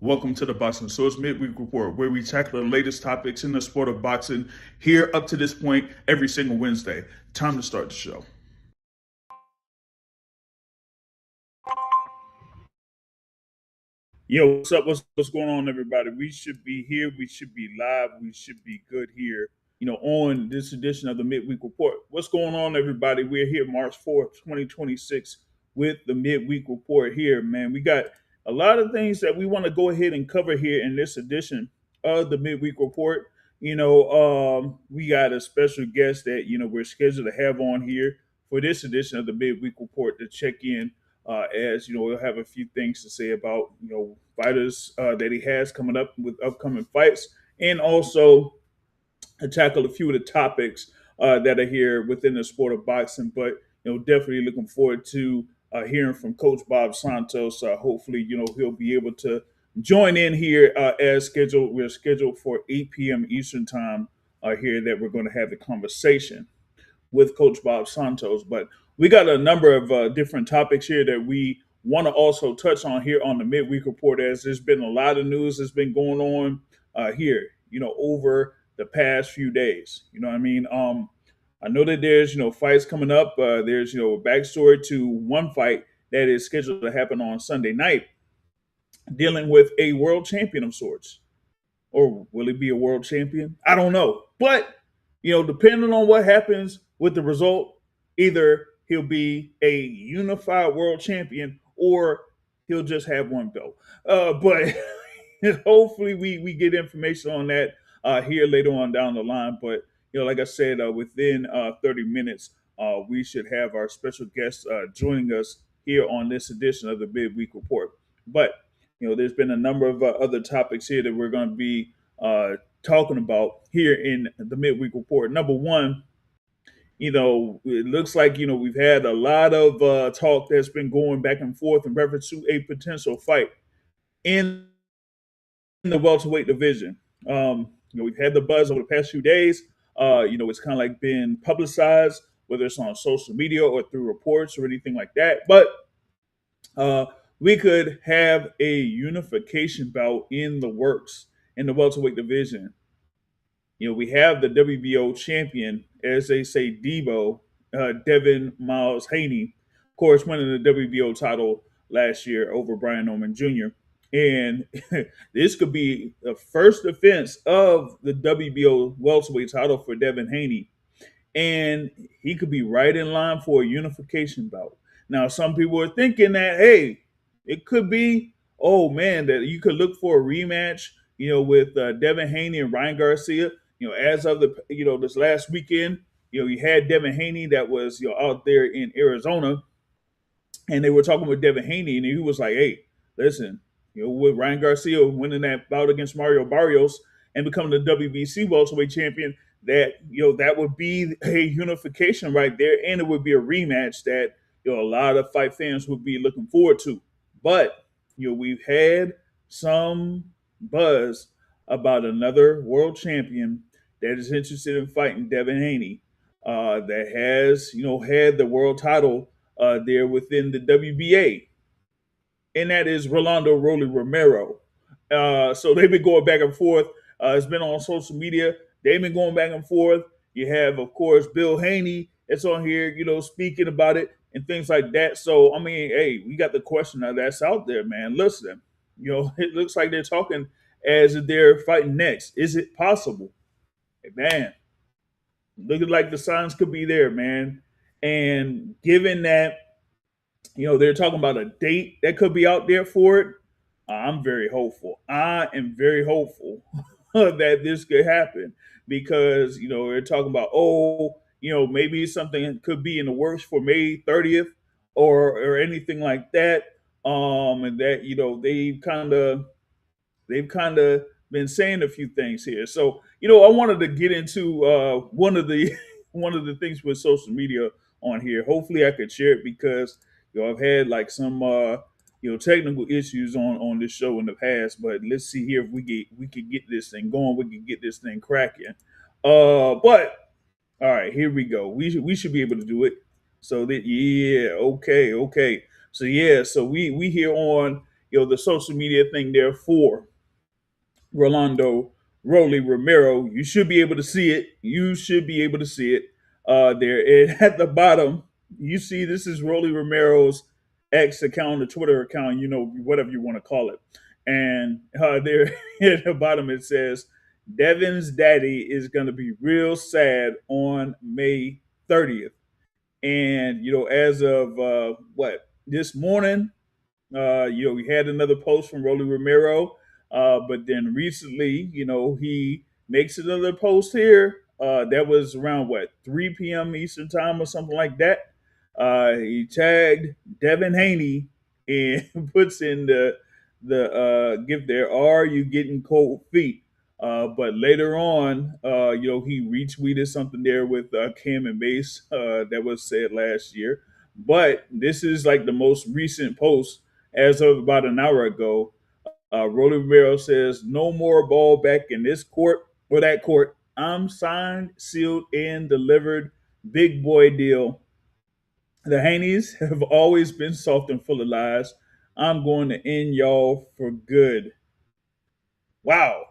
Welcome to the Boxing Source Midweek Report, where we tackle the latest topics in the sport of boxing here up to this point every single Wednesday. Time to start the show. Yo, what's up? What's going on, everybody? We should be here. We should be live. We should be good here, on this edition of the Midweek Report. What's going on, everybody? We're here March 4th, 2026 with the Midweek Report here, man. We got a lot of things that we want to go ahead and cover here in this edition of the Midweek Report. We got a special guest that, we're scheduled to have on here for this edition of the Midweek Report to check in as we'll have a few things to say about fighters that he has coming up with upcoming fights, and also to tackle a few of the topics that are here within the sport of boxing. But definitely looking forward to hearing from Coach Bob Santos. Hopefully, he'll be able to join in here as scheduled. We're scheduled for 8 p.m. Eastern time here that we're going to have the conversation with Coach Bob Santos. But we got a number of different topics here that we want to also touch on here on the Midweek Report, as there's been a lot of news that's been going on here, over the past few days. You know what I mean? I know that there's, fights coming up. There's, a backstory to one fight that is scheduled to happen on Sunday night, dealing with a world champion of sorts. Or will he be a world champion? I don't know. But, depending on what happens with the result, either he'll be a unified world champion or he'll just have one belt. But hopefully we get information on that here later on down the line. But, like I said, within 30 minutes, we should have our special guest joining us here on this edition of the Midweek Report. But there's been a number of other topics here that we're going to be talking about here in the Midweek Report. Number one, it looks like, we've had a lot of talk that's been going back and forth in reference to a potential fight in the welterweight division. We've had the buzz over the past few days. It's kind of like been publicized, whether it's on social media or through reports or anything like that. But we could have a unification bout in the works in the welterweight division. We have the WBO champion, as they say, Devin Miles Haney, of course, winning the WBO title last year over Brian Norman Jr. And this could be the first defense of the WBO welterweight title for Devin Haney. And he could be right in line for a unification bout. Now, some people are thinking that, hey, it could be, oh man, that you could look for a rematch, with Devin Haney and Ryan Garcia. As of the, this last weekend, you had Devin Haney that was, out there in Arizona, and they were talking with Devin Haney, and he was like, hey, listen, with Ryan Garcia winning that bout against Mario Barrios and becoming the WBC welterweight champion, that that would be a unification right there, and it would be a rematch that a lot of fight fans would be looking forward to. But we've had some buzz about another world champion that is interested in fighting Devin Haney, that has had the world title there within the WBA, and that is Rolando Rolly Romero. So they've been going back and forth. It's been on social media. They've been going back and forth. You have, of course, Bill Haney that's on here, speaking about it and things like that. So, I mean, hey, we got the question that's out there, man. Listen, it looks like they're talking as if they're fighting next. Is it possible? Hey, man, looking like the signs could be there, man. And given that, they're talking about a date that could be out there for it, I'm very hopeful. I am very hopeful that this could happen because, they're talking about, maybe something could be in the works for May 30th or anything like that. And that, they've kind of been saying a few things here. So, I wanted to get into one of the one of the things with social media on here. Hopefully I could share it because I've had like some technical issues on this show in the past, but let's see here if we can get this thing going. We can get this thing cracking. But all right, here we go. We should be able to do it. So that, yeah, okay. So yeah, so we here on the social media thing there for Rolando Rolly Romero. You should be able to see it. You should be able to see it there. And at the bottom, you see this is Rolly Romero's X account, the Twitter account, whatever you want to call it. And there at the bottom it says, Devin's daddy is going to be real sad on May 30th. And, as of this morning, we had another post from Rolly Romero, but then recently, he makes another post here. That was around 3 p.m. Eastern time or something like that. He tagged Devin Haney and puts in the gift there. Are you getting cold feet? But later on, he retweeted something there with Cam and Mace that was said last year. But this is like the most recent post as of about an hour ago. Rolly Rivera says, no more ball back in this court or that court. I'm signed, sealed, and delivered. Big boy deal. The Haneys have always been soft and full of lies. I'm going to end y'all for good. Wow.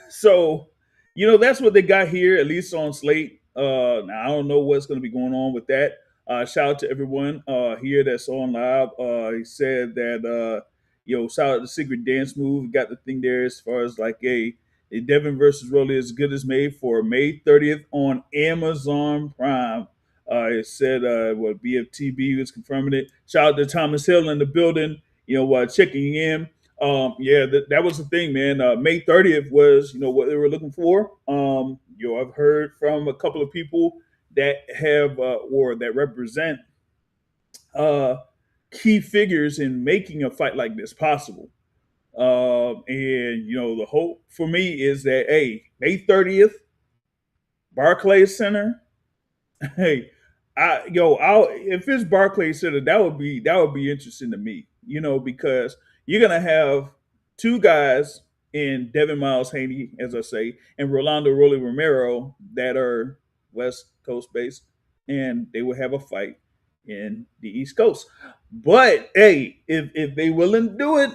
So that's what they got here, at least on Slate. Now I don't know what's going to be going on with that. Shout out to everyone here that's on live. He said that shout out to Secret Dance Move. Got the thing there as far as like a Devin versus Rolly is good as made for May 30th on Amazon Prime. It said what BFTB was confirming it. Shout out to Thomas Hill in the building, checking in. That was the thing, man. May 30th was, what they were looking for. I've heard from a couple of people that have or that represent uh, key figures in making a fight like this possible. And the hope for me is that May 30th, Barclays Center. Hey, I'll if it's Barclays Center, that would be interesting to me. Because you're gonna have two guys in Devin Miles Haney, as I say, and Rolando Rolly Romero that are West Coast based, and they will have a fight in the East Coast. But hey, if they willing to do it,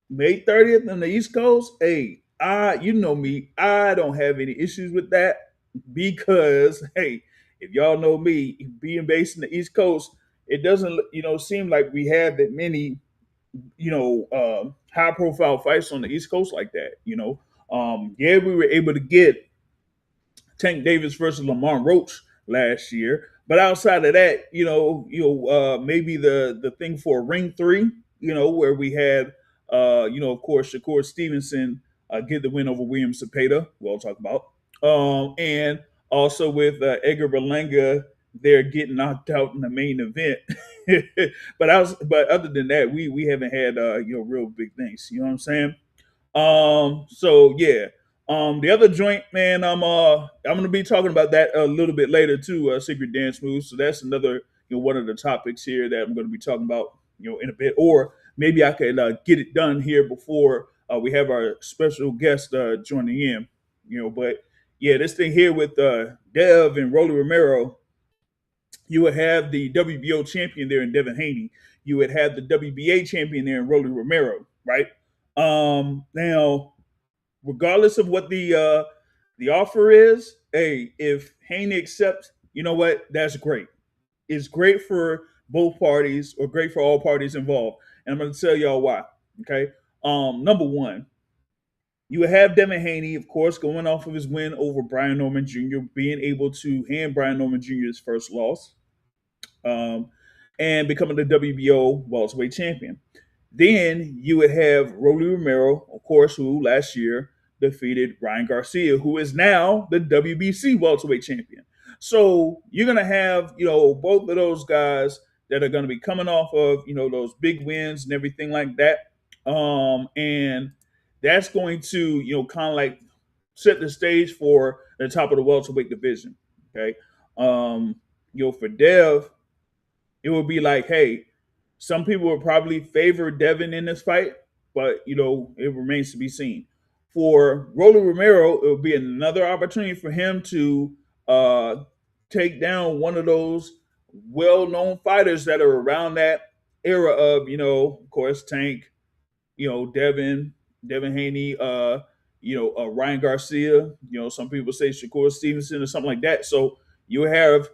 May 30th on the East Coast, hey, you know me, I don't have any issues with that because hey, if y'all know me, being based in the East Coast, it doesn't seem like we have that many high profile fights on the East Coast like that. We were able to get Tank Davis versus Lamont Roach last year, but outside of that, maybe the thing for Ring 3, where we had of course Shakur Stevenson get the win over William Zepeda. We'll talk about, and also with Edgar Berlanga, they're getting knocked out in the main event. But other than that, we haven't had real big things. You know what I'm saying? So yeah. The other joint, man, I'm gonna be talking about that a little bit later too. Secret Dance Moves. So that's another one of the topics here that I'm gonna be talking about in a bit, or maybe I could get it done here before we have our special guest joining in. But yeah, this thing here with Dev and Rolly Romero, you would have the WBO champion there in Devin Haney. You would have the WBA champion there in Rolly Romero, right? Now, regardless of what the offer is, hey, if Haney accepts, you know what? That's great. It's great for both parties or great for all parties involved. And I'm going to tell y'all why. Okay. Number one, you would have Devin Haney, of course, going off of his win over Brian Norman Jr., being able to hand Brian Norman Jr. his first loss, um, and becoming the WBO welterweight champion. Then you would have Rolly Romero, of course, who last year defeated Ryan Garcia, who is now the WBC welterweight champion. So you're going to have, both of those guys that are going to be coming off of, those big wins and everything like that. And that's going to, kind of like set the stage for the top of the welterweight division. Okay. For Dev, it would be like, hey, some people would probably favor Devin in this fight, but it remains to be seen. For Rolly Romero, it would be another opportunity for him to take down one of those well-known fighters that are around that era of, of course, Tank, Devin Haney, Ryan Garcia. Some people say Shakur Stevenson or something like that. So you have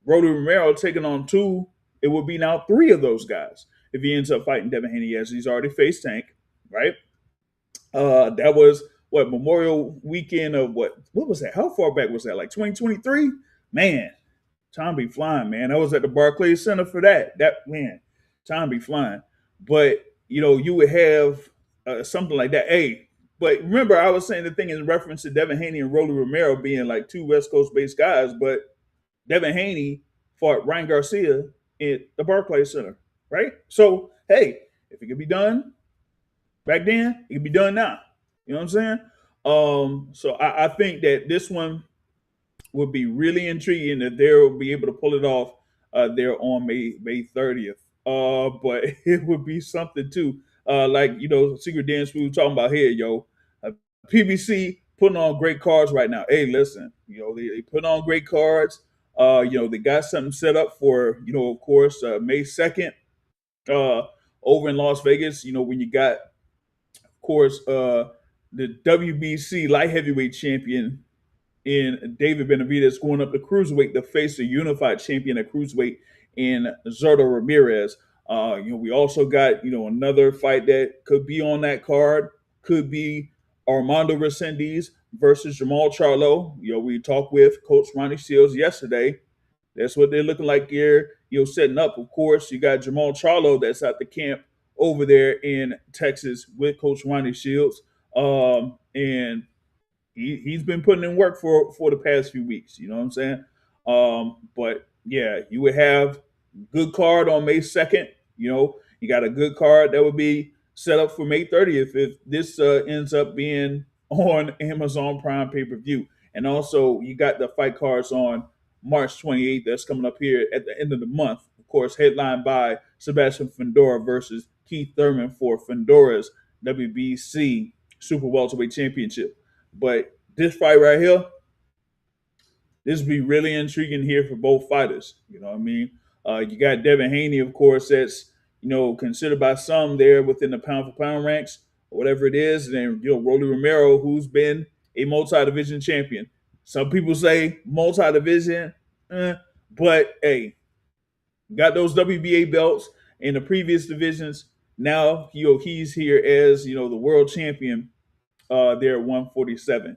Rolly Romero taking on two. It would be now three of those guys if he ends up fighting Devin Haney, as he's already faced Tank, right? That was what Memorial Weekend of what was that? How far back was that? Like 2023? Man, time be flying, man. I was at the Barclays Center for that. That man, time be flying. But you would have something like that. Hey, but remember, I was saying the thing in reference to Devin Haney and Rolly Romero being like two West Coast based guys, but Devin Haney fought Ryan Garcia at the Barclays Center, right? So hey, if it could be done back then, it can be done now. You know what I'm saying? So I think that this one would be really intriguing that they'll be able to pull it off there on May 30th. But it would be something too. Like Secret Dance we were talking about here, yo. PBC putting on great cards right now. Hey, listen, they put on great cards. They got something set up for of course, May 2nd, over in Las Vegas. When you got, of course, the WBC light heavyweight champion in David Benavidez going up to cruiserweight to face the unified champion at cruiserweight in Zerto Ramirez. We also got another fight that could be on that card. Could be Armando Resendiz versus Jamal Charlo. We talked with Coach Ronnie Shields yesterday. That's what they're looking like here. Setting up. Of course, you got Jamal Charlo that's at the camp over there in Texas with Coach Ronnie Shields. And he's been putting in work for the past few weeks. You know what I'm saying? But yeah, you would have good card on May 2nd. You got a good card that would be set up for May 30th if this ends up being on Amazon Prime pay-per-view. And also you got the fight cards on March 28th that's coming up here at the end of the month. Of course, headlined by Sebastian Fundora versus Keith Thurman for Fundora's WBC Super Welterweight Championship. But this fight right here, this would be really intriguing here for both fighters. You know what I mean? You got Devin Haney, of course, that's considered by some there within the pound for pound ranks or whatever it is, and then Rolly Romero, who's been a multi-division champion. Some people say multi-division, but hey, got those WBA belts in the previous divisions. Now he's here as the world champion there at 147.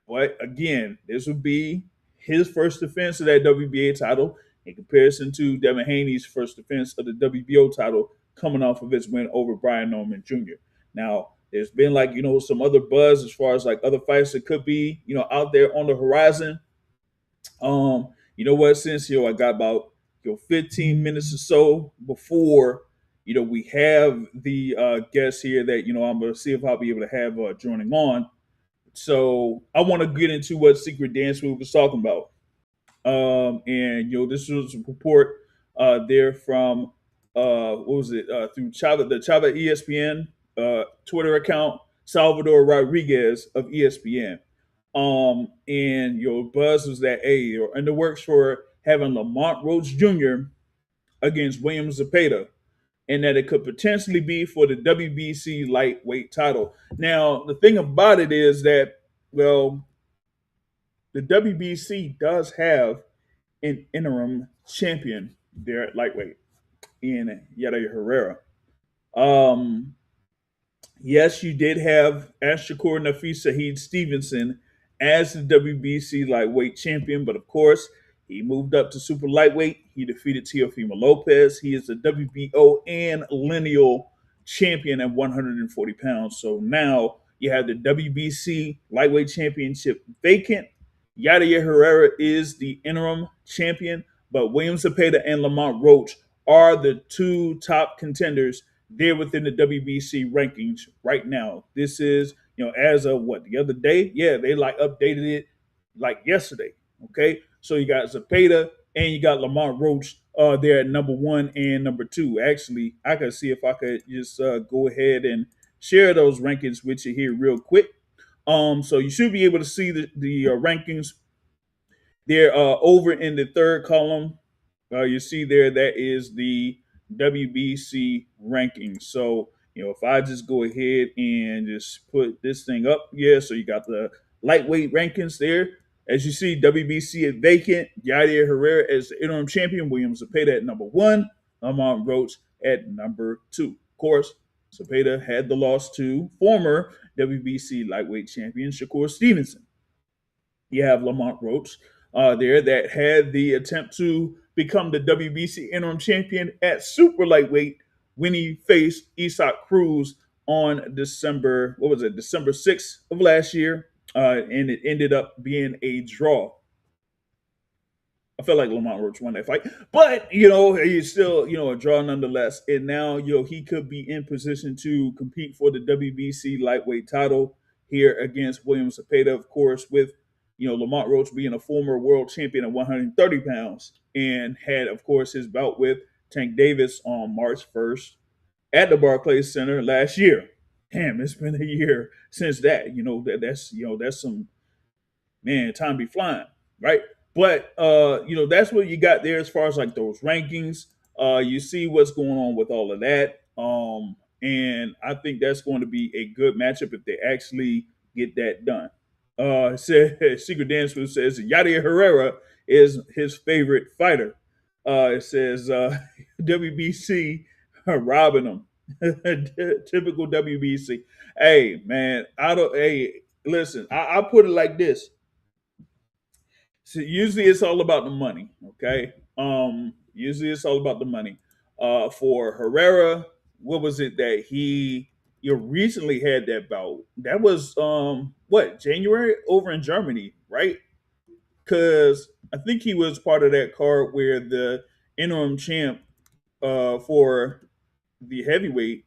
But again, this would be his first defense of that WBA title in comparison to Devin Haney's first defense of the WBO title coming off of his win over Brian Norman Jr. Now, there's been some other buzz as far as like other fights that could be, out there on the horizon. What? Since I got about 15 minutes or so before we have the guest here that I'm gonna see if I'll be able to have joining on. So I want to get into what Secret Dance Move was talking about. And this was a report there from what was it through the Chava ESPN Twitter account, Salvador Rodriguez of ESPN. And your buzz was that you're in the works for having Lamont Roach Jr. against William Zepeda, and that it could potentially be for the WBC lightweight title. Now, the thing about it is that, well, the WBC does have an interim champion there at lightweight in Yada Herrera. Um, yes, you did have Ashakur Nafis Saeed Stevenson as the WBC lightweight champion, but of course, he moved up to super lightweight. He defeated Teofimo Lopez. He is the WBO and lineal champion at 140 pounds. So now you have the WBC lightweight championship vacant. Yadier Herrera is the interim champion, but William Zepeda and Lamont Roach are the two top contenders there within the WBC rankings right now. This is, as of the other day? Yeah, they updated it like yesterday. Okay, so you got Zepeda and you got Lamont Roach there at number 1 and number 2. Actually, I could see if I could just go ahead and share those rankings with you here real quick. So you should be able to see the rankings there over in the third column. You see there that is the WBC rankings. So If I just go ahead and just put this thing up, yeah, so you got the lightweight rankings there. As you see, WBC at vacant, Yair Herrera as the interim champion, William Zepeda at number one, Lamont Roach at number two. Of course, Zepeda had the loss to former WBC lightweight champion Shakur Stevenson. You have Lamont Roach there that had the attempt to become the WBC interim champion at super lightweight when he faced Cruz on December 6th of last year, and it ended up being a draw. I felt like Lamont Roach won that fight, but he's still a draw nonetheless. And now he could be in position to compete for the WBC lightweight title here against William Zepeda, of course, with Lamont Roach being a former world champion at 130 pounds and had, of course, his bout with Tank Davis on March 1st at the Barclays Center last year. Damn, it's been a year since that. That's some, man, time be flying, right? But that's what you got there as far as like those rankings. You see what's going on with all of that. And I think that's going to be a good matchup if they actually get that done. Secret Dance says Yair Herrera is his favorite fighter. It says WBC robbing him. Typical WBC. Hey man, I don't. Hey, listen. I put it like this. So usually it's all about the money. Okay. Usually it's all about the money. For Herrera, what was it that he you recently had that bout? That was what, January over in Germany, right? Because I think he was part of that card where the interim champ for the heavyweight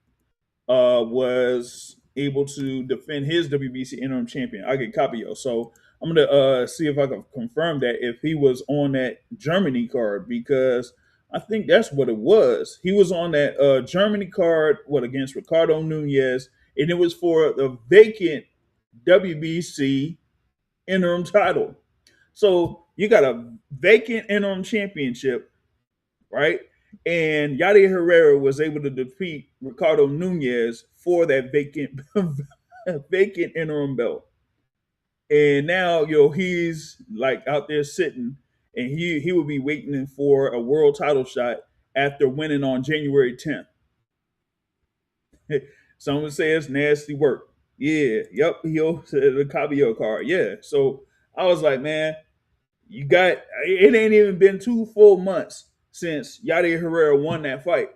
was able to defend his WBC interim champion. I get Capio. So I'm gonna see if I can confirm that if he was on that Germany card, because I think that's what it was. He was on that Germany card, what, against Ricardo Nunez, and it was for the vacant WBC interim title. So you got a vacant interim championship, right? And Yair Herrera was able to defeat Ricardo Nunez for that vacant vacant interim belt. And now, he's like out there sitting, and he will be waiting for a world title shot after winning on January 10th. Someone says nasty work. Yeah, yep, he'll the Cabio card. Yeah. So I was like, man, you got it. Ain't even been 2 full months since Yair Herrera won that fight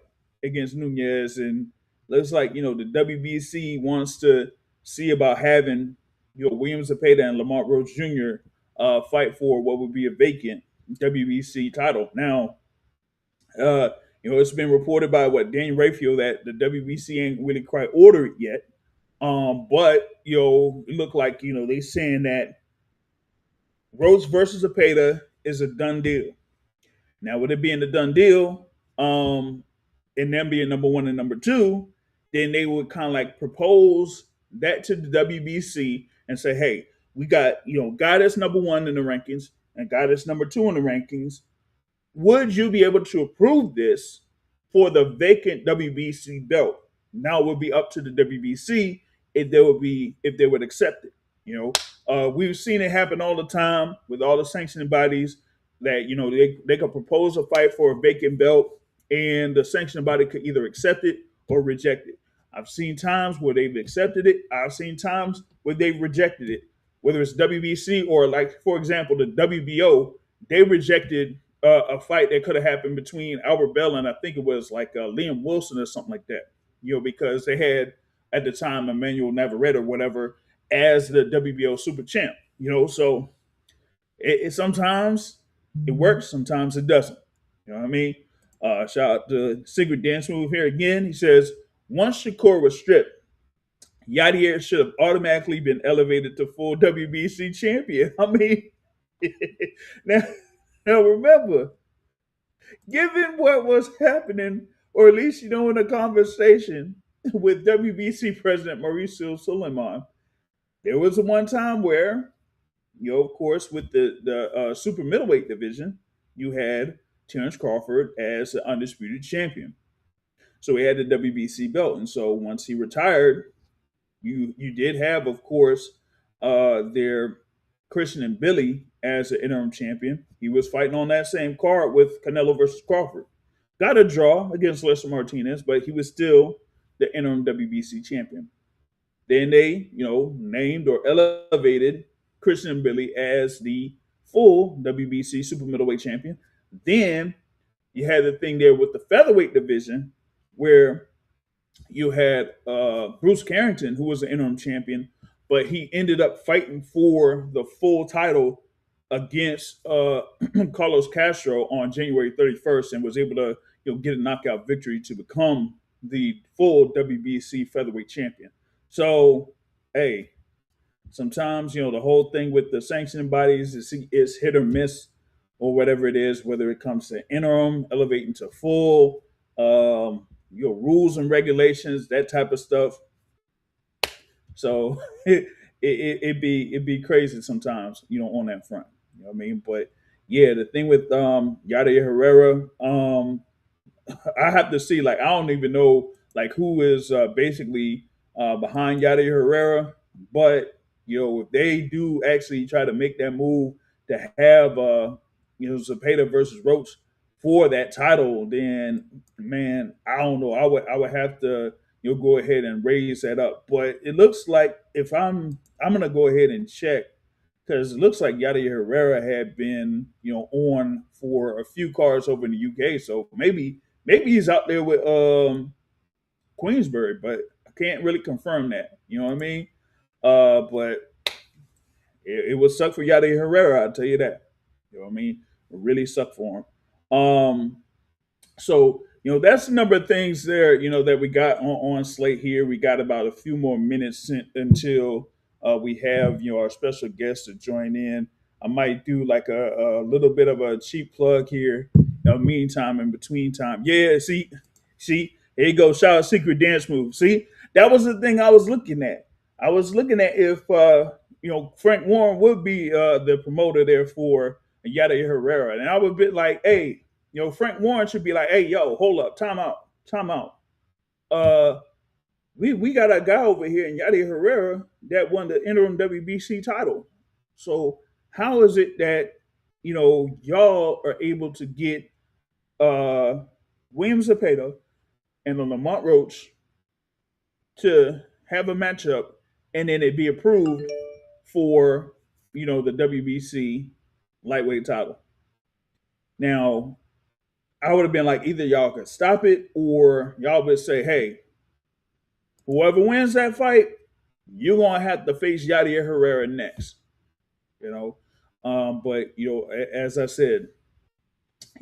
against Nunez, and looks like the WBC wants to see about having William Zepeda and Lamont Roach Jr. Fight for what would be a vacant WBC title. Now, it's been reported by Danny Raphael that the WBC ain't really quite ordered yet. But it looked like they saying that Roach versus Zepeda is a done deal. Now, with it being a done deal, and them being number one and number two, then they would kind of like propose that to the WBC and say, hey, we got, guy that's number one in the rankings and guy that's number two in the rankings. Would you be able to approve this for the vacant WBC belt? Now it would be up to the WBC if they would accept it. We've seen it happen all the time with all the sanctioning bodies that they could propose a fight for a vacant belt, and the sanctioning body could either accept it or reject it. I've seen times where they've accepted it. I've seen times where they've rejected it, whether it's WBC or, like, for example, the WBO. They rejected a fight that could have happened between Albert Bell and I think it was like Liam Wilson or something like that. Because they had at the time Emmanuel Navarrete or whatever as the WBO super champ. So it sometimes it works, sometimes it doesn't. You know what I mean? Shout out to Secret Dance Move here again. He says, once Shakur was stripped, Yair should have automatically been elevated to full WBC champion. I mean, now, now remember, given what was happening, or at least in a conversation with WBC President Mauricio Suleiman, there was one time where, of course, with the super middleweight division, you had Terrence Crawford as the undisputed champion. So he had the WBC belt. And so once he retired, you did have, of course, their Christian and Billy as an interim champion. He was fighting on that same card with Canelo versus Crawford. Got a draw against Lester Martinez, but he was still the interim WBC champion. Then they, named or elevated Christian and Billy as the full WBC super middleweight champion. Then you had the thing there with the featherweight division where you had Bruce Carrington, who was the interim champion, but he ended up fighting for the full title against Carlos Castro on January 31st and was able to get a knockout victory to become the full WBC featherweight champion. So, hey, sometimes the whole thing with the sanctioning bodies is hit or miss or whatever it is, whether it comes to interim, elevating to full, rules and regulations, that type of stuff. So it'd be crazy sometimes, on that front. You know what I mean? But yeah, the thing with Yadier Herrera, I have to see. Like, I don't even know like who is basically behind Yadier Herrera, but if they do actually try to make that move to have Zepeda versus Roach for that title, then man, I don't know. I would have to go ahead and raise that up. But it looks like if I'm gonna go ahead and check because it looks like Yadier Herrera had been on for a few cards over in the UK, so maybe he's out there with Queensbury, but I can't really confirm that. You know what I mean? But it would suck for Yadier Herrera, I'll tell you that. You know what I mean? It really suck for him. So that's a number of things there. That we got on slate here. We got about a few more minutes until we have our special guest to join in. I might do like a little bit of a cheap plug here. Meantime, in between time. Yeah, see, here you go. Shout out secret dance move. See, that was the thing I was looking at. I was looking at if Frank Warren would be the promoter there for Yadier Herrera, and I would be like, hey, Frank Warren should be like, hey, yo, hold up, time out. We got a guy over here in Yadier Herrera that won the interim WBC title. So how is it that y'all are able to get William Zepeda and the Lamont Roach to have a matchup and then it be approved for the WBC lightweight title? Now, I would have been like, either y'all could stop it or y'all would say, hey, whoever wins that fight, you're gonna have to face Yadier Herrera next. But as I said,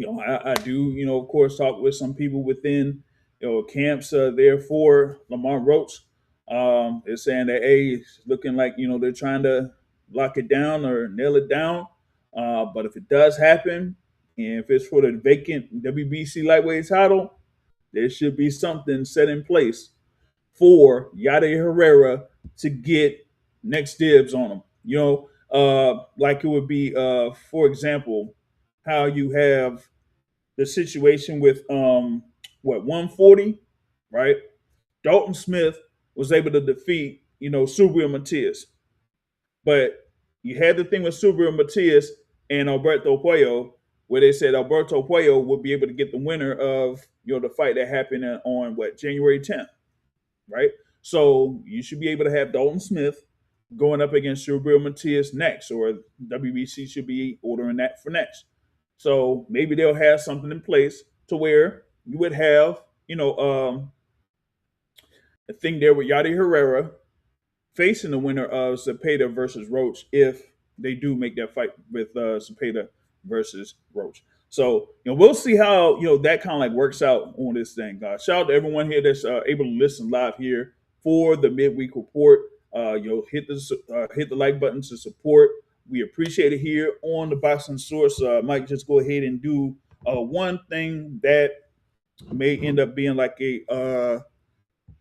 I do, of course, talk with some people within, camps there for Lamont Roach. They're saying that it's looking like they're trying to lock it down or nail it down. But if it does happen, and if it's for the vacant WBC lightweight title, there should be something set in place for Yadier Herrera to get next dibs on him. Like it would be, for example, how you have the situation with 140, right? Dalton Smith was able to defeat Subriel Matias, but you had the thing with Subriel Matias and Alberto Puello, where they said Alberto Puello would be able to get the winner of the fight that happened on January 10th, right? So you should be able to have Dalton Smith going up against Subriel Matias next, or WBC should be ordering that for next. So maybe they'll have something in place to where you would have, a thing there with Yadier Herrera facing the winner of Zepeda versus Roach if they do make that fight with Zepeda versus Roach. So we'll see how that kind of like works out on this thing. Shout out to everyone here that's able to listen live here for the midweek report. Hit the like button to support. We appreciate it here on the Boxing Source. Mike, just go ahead and do one thing that may end up being like a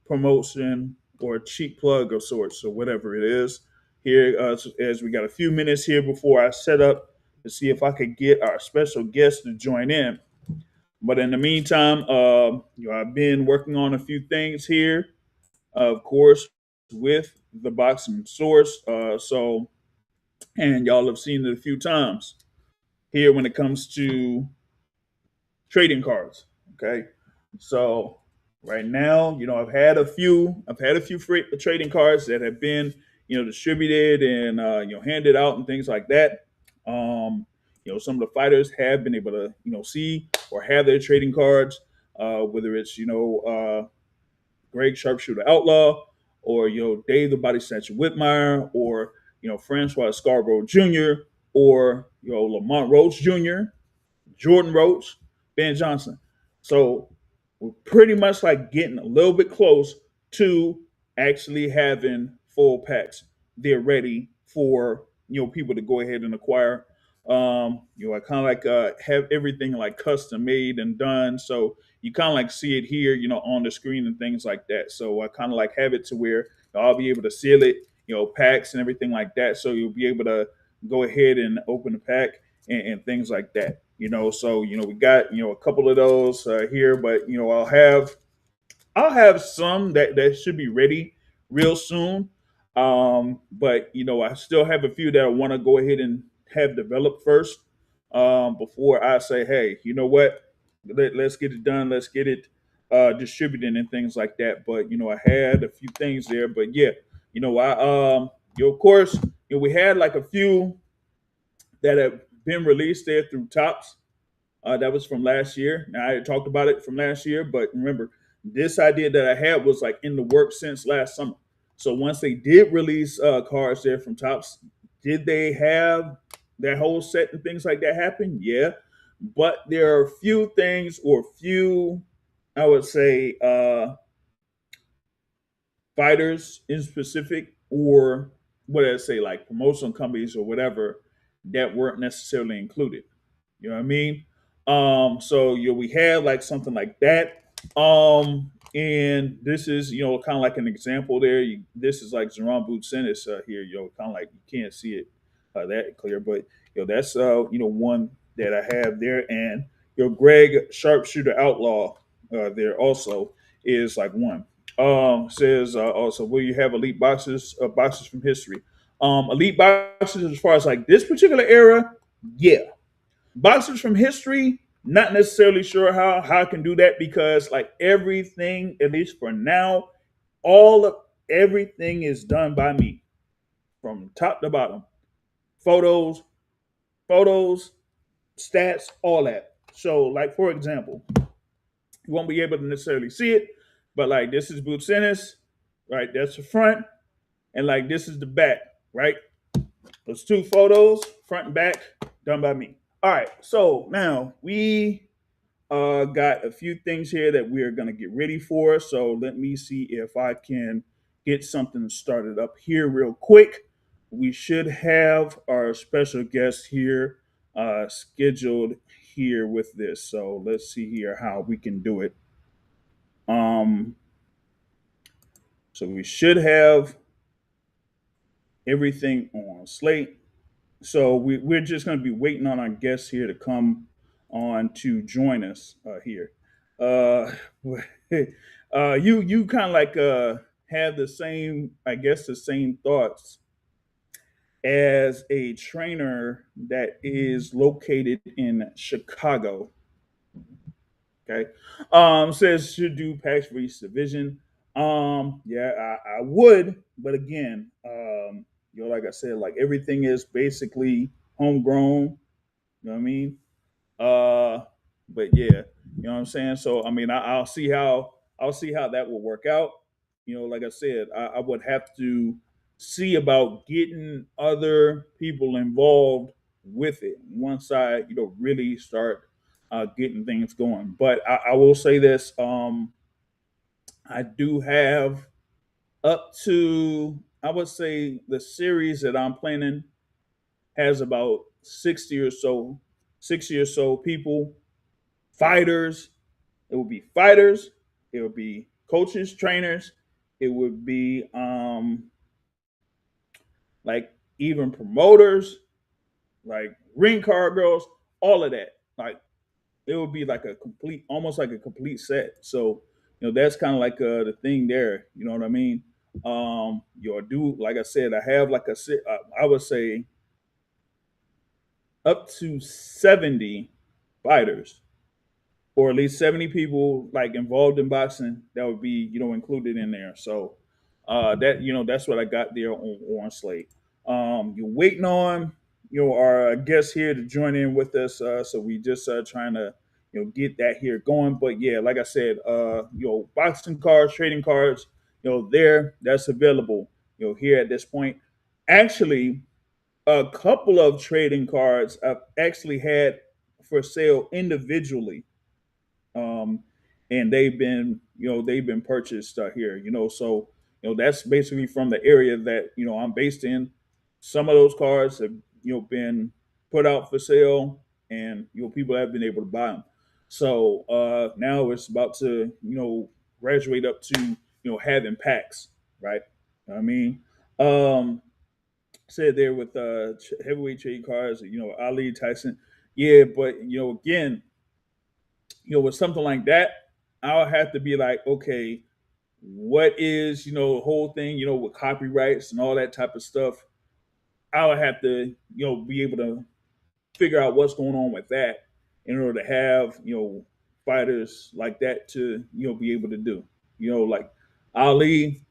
promotion or a cheap plug of sorts, or whatever it is. Here, as we got a few minutes here before I set up to see if I could get our special guest to join in. But in the meantime, I've been working on a few things here, of course, with the boxing source. And y'all have seen it a few times here when it comes to trading cards. Okay, so right now, I've had a few trading cards that have been, distributed and handed out and things like that. Some of the fighters have been able to, see or have their trading cards, whether it's Greg Sharpshooter Outlaw, or Dave the Body Snatcher Whitmire, or Francois Scarborough Jr., or Lamont Roach Jr., Jordan Roach, Ben Johnson. So we're pretty much like getting a little bit close to actually having full packs. They're ready for people to go ahead and acquire. I kind of like have everything like custom made and done, so you kind of like see it here, on the screen and things like that. So I kind of like have it to where I'll be able to seal it, packs and everything like that. So you'll be able to go ahead and open the pack and things like that. So we got a couple of those here, but I'll have some that should be ready real soon. But I still have a few that I want to go ahead and have developed first, before I say, hey, you know what, let's get it done, let's get it distributed and things like that. But I had a few things there, but yeah, of course, we had like a few that have been released there through Tops. That was from last year. Now I had talked about it from last year, but remember, this idea that I had was like in the works since last summer. So once they did release cards there from Tops, did they have that whole set and things like that happen? Yeah, but there are a few things, or few, I would say, fighters in specific, or what did I say, like promotional companies or whatever, that weren't necessarily included. You know what I mean? So we had like something like that. And this is kind of like an example there. This is like Zeron Boutsenis here. Kind of like you can't see it that clear, but that's one that I have there, and Greg Sharpshooter Outlaw there also is like one. Says also, will you have elite boxes from history? Elite boxes as far as like this particular era, yeah. Boxers from history, not necessarily sure how I can do that, because like everything, at least for now, all of everything is done by me from top to bottom. Photos, photos, stats, all that. So, like for example, you won't be able to necessarily see it, but like this is Boutsenis, right? That's the front, and like this is the back, right? Those two photos, front and back, done by me. All right, so now we got a few things here that we're going to get ready for. So let me see if I can get something started up here real quick. We should have our special guest here scheduled here with this. So let's see here how we can do it. Um, so we should have everything on slate. So we're just going to be waiting on our guests here to come on to join us here. Uh, you kind of like have the same, I guess, the same thoughts as a trainer that is located in Chicago. Okay, says should do packs for each division. Yeah, I would, but again, like I said, like everything is basically homegrown. You know what I mean? Uh, but yeah, you know what I'm saying. So I mean, I'll see how that will work out. Like I said, I would have to see about getting other people involved with it once I really start getting things going. But I will say this: I do have up to, I would say, the series that I'm planning has about 60 or so people, fighters. It would be fighters. It would be coaches, trainers. It would be like even promoters, like ring card girls, all of that. Like it would be like a complete, almost like a complete set. So that's kind of like the thing there. You know what I mean? Do like I said, I have like I would say up to 70 fighters, or at least 70 people like involved in boxing that would be included in there. So that that's what I got there on slate. You're waiting on our guest here to join in with us. So we just trying to get that here going. But yeah, like I said, boxing cards, trading cards, there that's available here at this point. Actually, a couple of trading cards I've actually had for sale individually, um, and they've been purchased here. So that's basically from the area that I'm based in. Some of those cars have been put out for sale, and people have been able to buy them. So now it's about to graduate up to having packs, right? I mean, um, said there with heavyweight trade cards, Ali Tyson, yeah, but again, with something like that, I'll have to be like, okay, what is the whole thing, with copyrights and all that type of stuff. I would have to be able to figure out what's going on with that in order to have fighters like that to be able to do, like Ali.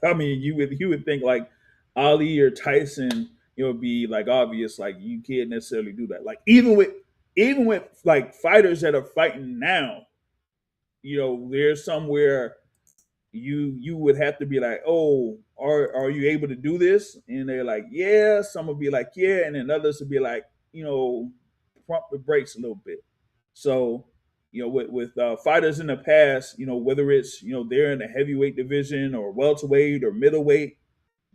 I mean, you would think like Ali or Tyson, be like obvious, like you can't necessarily do that. Like even with like fighters that are fighting now, there's somewhere you would have to be like, oh, are you able to do this? And they're like, yeah. Some will be like, yeah, and then others will be like, pump the brakes a little bit. So, with fighters in the past, whether it's they're in the heavyweight division or welterweight or middleweight,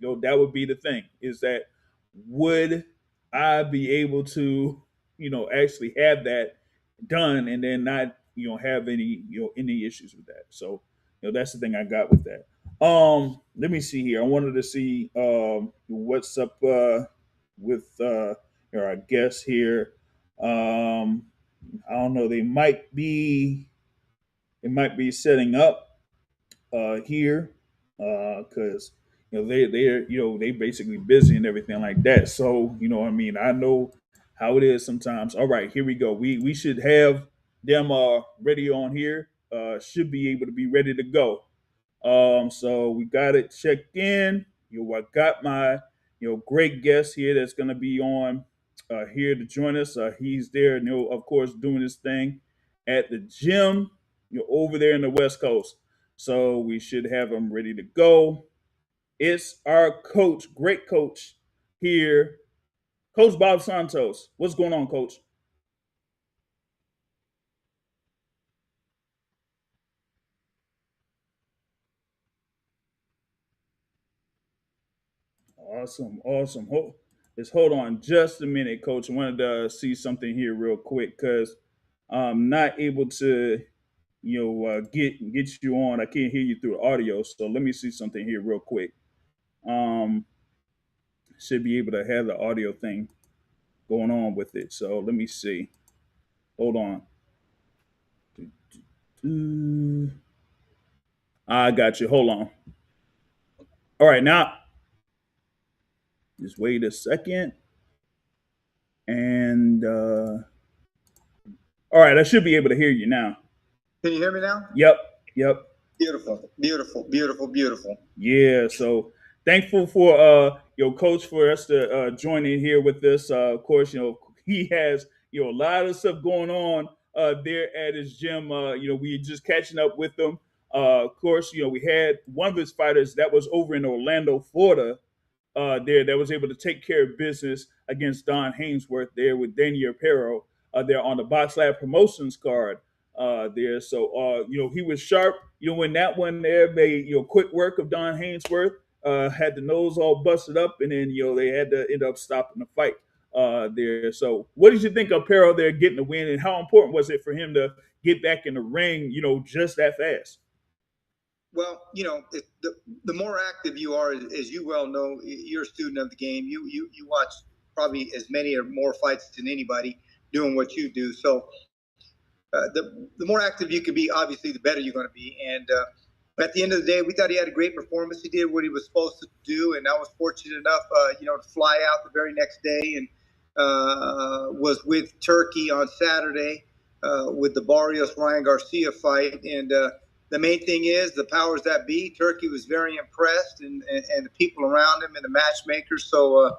that would be the thing. Is that would I be able to, actually have that done and then not, have any issues with that. So, that's the thing I got with that. Let me see here. I wanted to see what's up with our guests here. I don't know. They might be setting up here because they basically busy and everything like that. So what I mean. I know how it is sometimes. All right, here we go. We should have them ready on here. Should be able to be ready to go. So we got it checked in. I got my great guest here that's going to be on here to join us. He's there, of course, doing his thing at the gym, over there in the West Coast. So we should have him ready to go. It's our coach, great coach here, Coach Bob Santos. What's going on, Coach? Awesome, awesome. Hold on just a minute, Coach. I wanted to see something here real quick because I'm not able to, get you on. I can't hear you through the audio, so let me see something here real quick. Um, should be able to have the audio thing going on with it. So let me see. Hold on. I got you. Hold on. All right, now just wait a second. And all right, I should be able to hear you now. Can you hear me now? Yep, yep. Beautiful, beautiful, beautiful, beautiful. Yeah, so thankful for your coach for us to join in here with this. Of course, he has a lot of stuff going on there at his gym. We just catching up with him. Of course, we had one of his fighters that was over in Orlando, Florida, there that was able to take care of business against Don Hainsworth there with Danny Aparo there on the Box Lab Promotions card there. So he was sharp. When that one there made quick work of Don Hainsworth. Had the nose all busted up, and then they had to end up stopping the fight there. So what did you think of Aparo there getting the win, and how important was it for him to get back in the ring, just that fast? Well, the more active you are, as you well know, you're a student of the game. You watch probably as many or more fights than anybody doing what you do. So the more active you can be, obviously, the better you're going to be. And at the end of the day, we thought he had a great performance. He did what he was supposed to do, and I was fortunate enough, to fly out the very next day and was with Turkey on Saturday with the Barrios Ryan Garcia fight. And the main thing is the powers that be. Turkey was very impressed, and the people around him and the matchmakers. So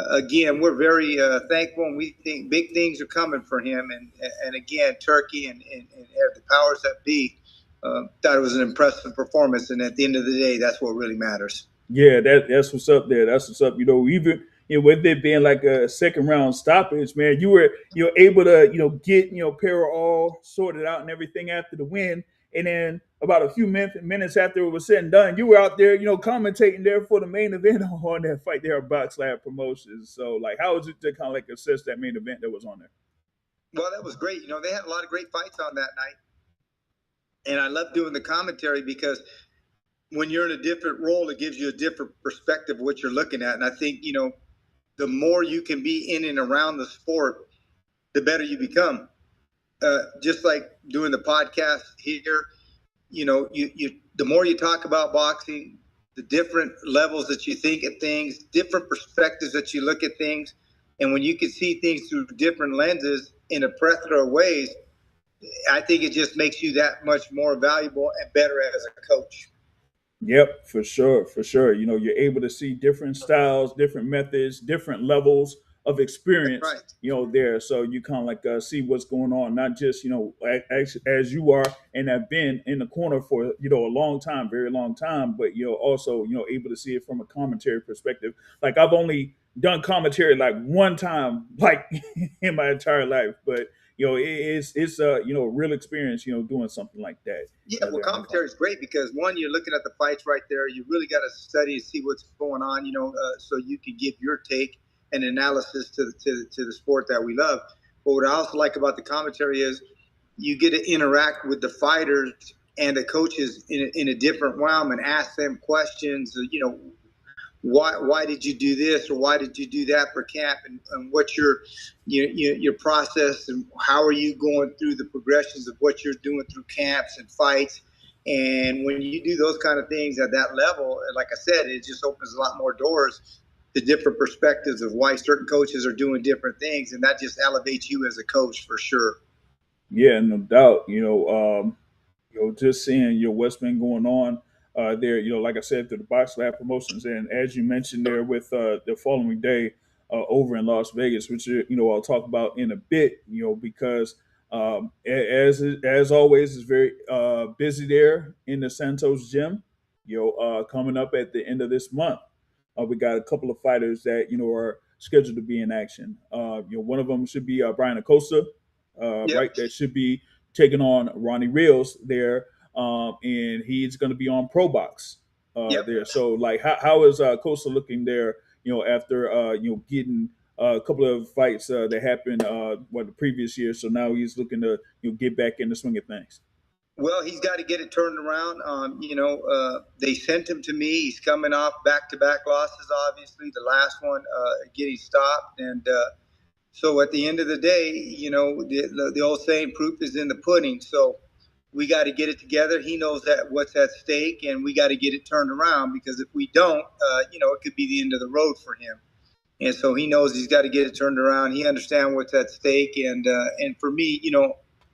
again, we're very thankful, and we think big things are coming for him. And again, Turkey and the powers that be thought it was an impressive performance. And at the end of the day, that's what really matters. Yeah, that's what's up there. That's what's up. Even with it being like a second round stoppage, man, you were able to get Pero all sorted out and everything after the win, and then about a few minutes after it was said and done, you were out there commentating there for the main event on that fight there at Box Lab Promotions. So like, how was it to kind of like assess that main event that was on there? Well, that was great. They had a lot of great fights on that night, and I love doing the commentary because when you're in a different role, it gives you a different perspective of what you're looking at. And I think, the more you can be in and around the sport, the better you become. Just like doing the podcast here, the more you talk about boxing, the different levels that you think at things, different perspectives that you look at things. And when you can see things through different lenses in a plethora of ways, I think it just makes you that much more valuable and better as a coach. Yep, for sure, for sure. You're able to see different styles, different methods, different levels of That's experience. right. There, so you kind of like see what's going on, not just as you are and have been in the corner for a long time, very long time, but also able to see it from a commentary perspective. Like I've only done commentary like one time, like in my entire life, but it's a real experience, doing something like that. Yeah, well, There on the commentary call. is great because one, you're looking at the fights right there. You really got to study and see what's going on, so you can give your take and analysis to the sport that we love. But what I also like about the commentary is you get to interact with the fighters and the coaches in a different realm and ask them questions. Why did you do this or why did you do that for camp, and what's your process, and how are you going through the progressions of what you're doing through camps and fights. And when you do those kind of things at that level, like I said, it just opens a lot more doors to different perspectives of why certain coaches are doing different things, and that just elevates you as a coach for sure. Yeah, no doubt. Just seeing what's been going on there. Like I said, through the Box Lab Promotions, and as you mentioned there with the following day over in Las Vegas, which I'll talk about in a bit. Because as always, is very busy there in the Santos gym. Coming up at the end of this month, we got a couple of fighters that are scheduled to be in action. One of them should be Brian Acosta, Yep. right? That should be taking on Ronnie Rios there, and he's going to be on Pro Box Yep. there. So, like, how is Costa looking there? After getting a couple of fights that happened the previous year, so now he's looking to get back in the swing of things. Well, he's got to get it turned around. They sent him to me. He's coming off back-to-back losses. Obviously, the last one getting stopped, and so at the end of the day, the old saying, "Proof is in the pudding." So we got to get it together. He knows that what's at stake, and we got to get it turned around because if we don't, it could be the end of the road for him. And so he knows he's got to get it turned around. He understands what's at stake, and for me,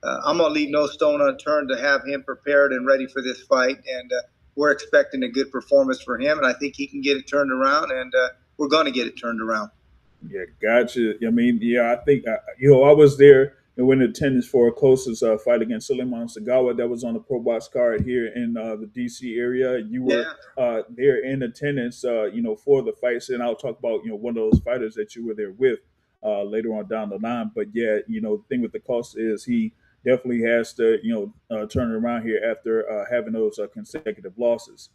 I'm gonna leave no stone unturned to have him prepared and ready for this fight. And we're expecting a good performance for him, and I think he can get it turned around, and we're going to get it turned around. Yeah, gotcha. I mean, yeah, I think I was there and went in attendance for a closest fight against Lamont that was on the Pro Box card here in the DC area. You were Yeah. there in attendance, for the fights, and I'll talk about one of those fighters that you were there with later on down the line. But yeah, the thing with the cost is he definitely has to turn it around here after having those consecutive losses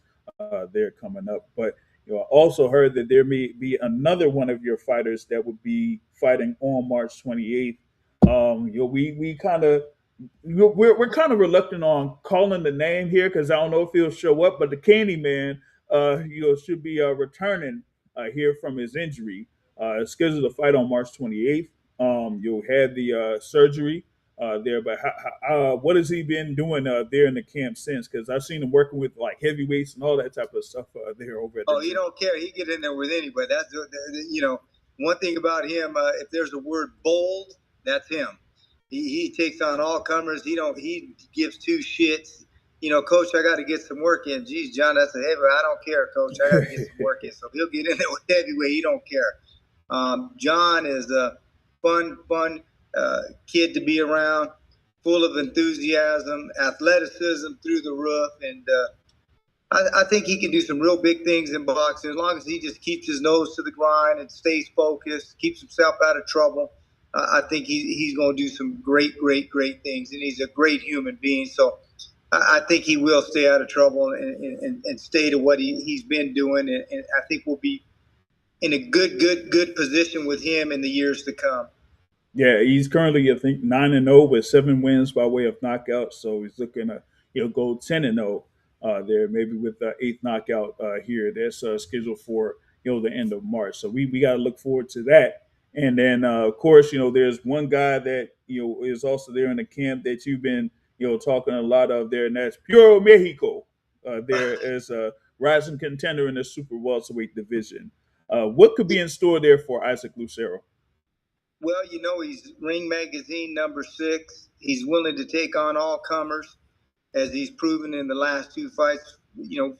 there coming up. But I also heard that there may be another one of your fighters that would be fighting on March 28th. We kind of we're kind of reluctant on calling the name here because I don't know if he'll show up, but the Candyman, should be returning here from his injury. Scheduled to fight on March 28th. You'll have the surgery there. But what has he been doing there in the camp since? Because I've seen him working with like heavyweights and all that type of stuff there over at the Oh, he gym. don't care. He get in there with anybody. That's one thing about him. If there's a word bold, that's him. He takes on all comers. He gives two shits. Coach, I got to get some work in. Geez, John, that's a heavy. I don't care, Coach. I got to get some work in. So he'll get in there with heavyweight. He don't care. John is a fun kid to be around, full of enthusiasm, athleticism through the roof, and I think he can do some real big things in boxing as long as he just keeps his nose to the grind and stays focused, keeps himself out of trouble. I think he's going to do some great things, and he's a great human being. So I think he will stay out of trouble and stay to what he's been doing, and I think we'll be in a good position with him in the years to come. Yeah, he's currently I think 9-0 with 7 wins by way of knockout. So he's looking to go 10-0 there, maybe with the eighth knockout here. That's scheduled for the end of March. So we got to look forward to that. And then of course there's one guy that is also there in the camp that you've been talking a lot of there, and that's Puro Mexico. There as a rising contender in the super welterweight division. What could be in store there for Isaac Lucero? Well, he's Ring Magazine #6. He's willing to take on all comers, as he's proven in the last two fights.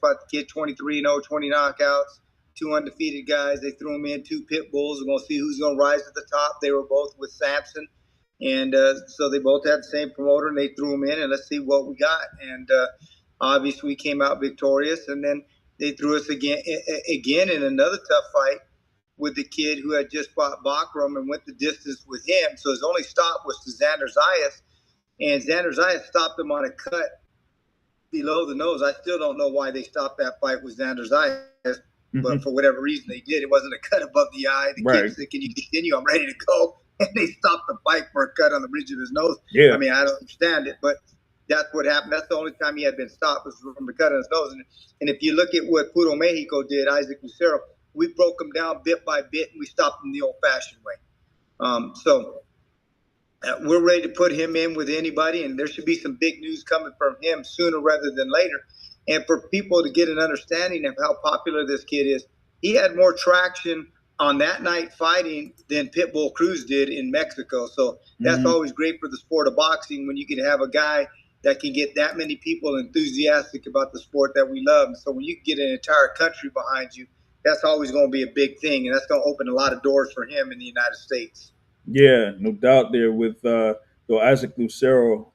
Fought the kid 23-0, 20 knockouts, two undefeated guys. They threw him in, two pit bulls. We're going to see who's going to rise to the top. They were both with Sampson. And so they both had the same promoter, and they threw him in, and let's see what we got. And obviously, we came out victorious. And then they threw us again in another tough fight with the kid who had just fought Bakram and went the distance with him. So his only stop was to Xander Zayas, and Xander Zayas stopped him on a cut below the nose. I still don't know why they stopped that fight with Xander Zayas, but for whatever reason they did. It wasn't a cut above the eye. The kid said, "Can you continue? I'm ready to go." And they stopped the fight for a cut on the bridge of his nose. Yeah. I mean, I don't understand it, but that's what happened. That's the only time he had been stopped was from the cut on his nose. And if you look at what Puro Mexico did, Isaac Lucero, we broke him down bit by bit, and we stopped him the old-fashioned way. So we're ready to put him in with anybody, and there should be some big news coming from him sooner rather than later. And for people to get an understanding of how popular this kid is, he had more traction on that night fighting than Pitbull Cruz did in Mexico. So that's always great for the sport of boxing when you can have a guy that can get that many people enthusiastic about the sport that we love. And so when you get an entire country behind you, that's always going to be a big thing, and that's going to open a lot of doors for him in the United States. Yeah, no doubt there with Isaac Lucero.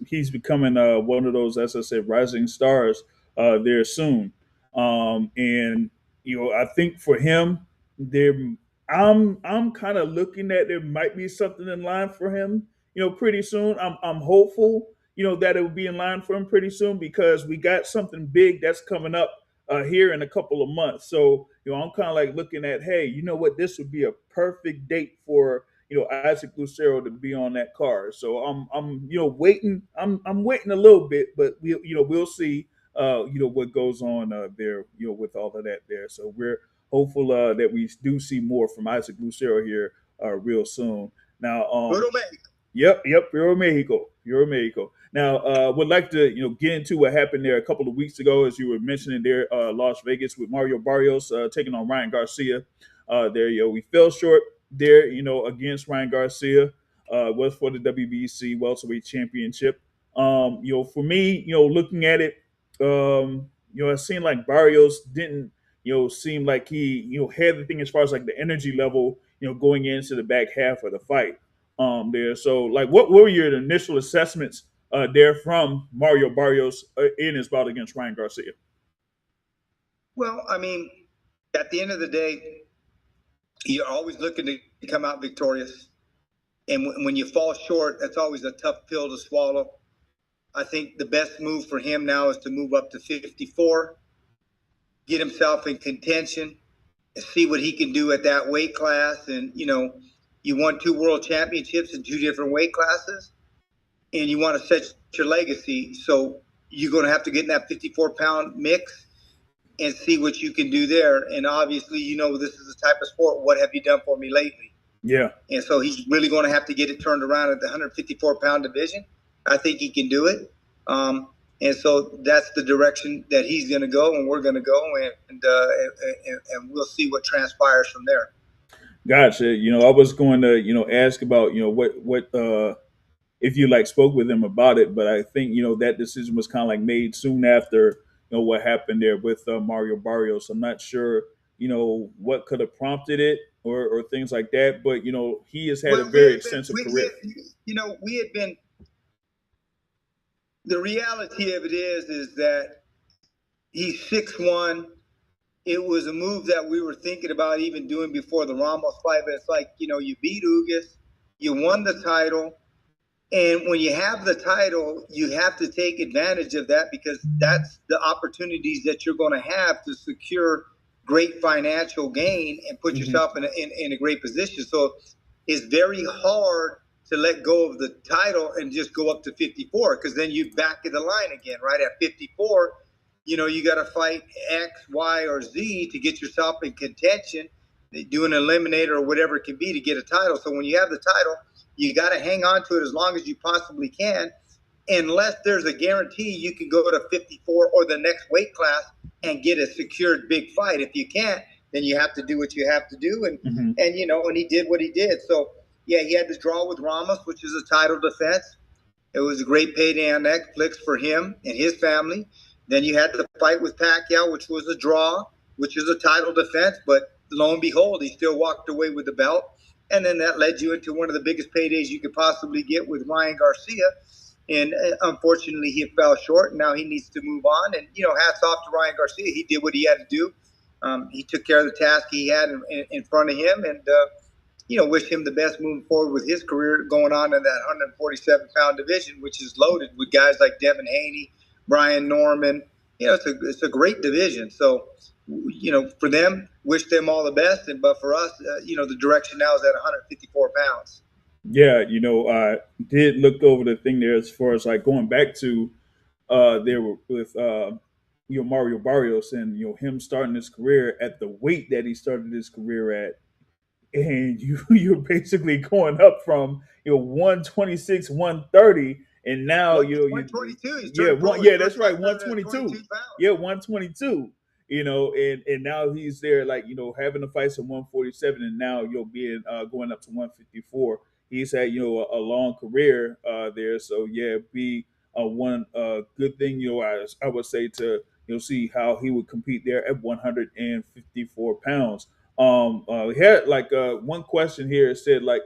He's becoming one of those, as I said, rising stars there soon. And I think for him, there I'm kind of looking at there might be something in line for him. Pretty soon. I'm hopeful. That it will be in line for him pretty soon because we got something big that's coming up here in a couple of months. So, I'm kind of like looking at, hey, you know what? This would be a perfect date for, Isaac Lucero to be on that card. So I'm waiting. I'm waiting a little bit, but we'll see, what goes on there, with all of that there. So we're hopeful that we do see more from Isaac Lucero here real soon. Now, Yep, Puro Mexico. Now, would like to get into what happened there a couple of weeks ago, as you were mentioning there, Las Vegas with Mario Barrios taking on Ryan Garcia. There, we fell short there, against Ryan Garcia. Was for the WBC welterweight championship. For me, looking at it, it seemed like Barrios didn't, seem like he, had the thing as far as like the energy level, going into the back half of the fight. There. So, like, what were your initial assessments there from Mario Barrios in his bout against Ryan Garcia? Well, I mean, at the end of the day, you're always looking to come out victorious. And when you fall short, that's always a tough pill to swallow. I think the best move for him now is to move up to 54, get himself in contention, see what he can do at that weight class. And, you won 2 world championships in 2 different weight classes, and you want to set your legacy. So you're going to have to get in that 54-pound mix and see what you can do there. And obviously, this is the type of sport. What have you done for me lately? Yeah. And so he's really going to have to get it turned around at the 154-pound division. I think he can do it. And so that's the direction that he's going to go, and we're going to go, and we'll see what transpires from there. Gotcha. I was going to, ask about, what if you like spoke with him about it, but I think that decision was kind of like made soon after what happened there with Mario Barrios. I'm not sure what could have prompted it or things like that, but he has had a Well, very extensive we career. had, we had been. The reality of it is that he's 6'1". It was a move that we were thinking about even doing before the Ramos fight, but it's like, you beat Ugas, you won the title, and when you have the title, you have to take advantage of that because that's the opportunities that you're going to have to secure great financial gain and put Hmm. yourself in a great position. So it's very hard to let go of the title and just go up to 54 because then you back in the line again, right? At 54, you got to fight X, Y, or Z to get yourself in contention, do an eliminator or whatever it can be to get a title. So when you have the title, you got to hang on to it as long as you possibly can, unless there's a guarantee you can go to 54 or the next weight class and get a secured big fight. If you can't, then you have to do what you have to do, Hmm. and he did what he did. So yeah, he had to draw with Ramos, which is a title defense. It was a great payday on Netflix for him and his family. Then you had the fight with Pacquiao, which was a draw, which is a title defense, but lo and behold, he still walked away with the belt. And then that led you into one of the biggest paydays you could possibly get with Ryan Garcia. And unfortunately, he fell short. And now he needs to move on. And, hats off to Ryan Garcia. He did what he had to do. He took care of the task he had in front of him. And, wish him the best moving forward with his career going on in that 147-pound division, which is loaded with guys like Devin Haney, Brian Norman. It's a great division. So, for them, wish them all the best. But for us, the direction now is at 154 pounds. Yeah, I did look over the thing there as far as like going back to there with Mario Barrios and him starting his career at the weight that he started his career at, and you're basically going up from 126, 130, and now you 122. He's yeah, turned pro. yeah, that's First right, fight, 122. 122 pounds. Yeah, 122. And now he's there, like, having the fights at 147, and now being going up to 154. He's had a long career there, so yeah, be one good thing I would say to see how he would compete there at 154 pounds. We had like one question here. It said like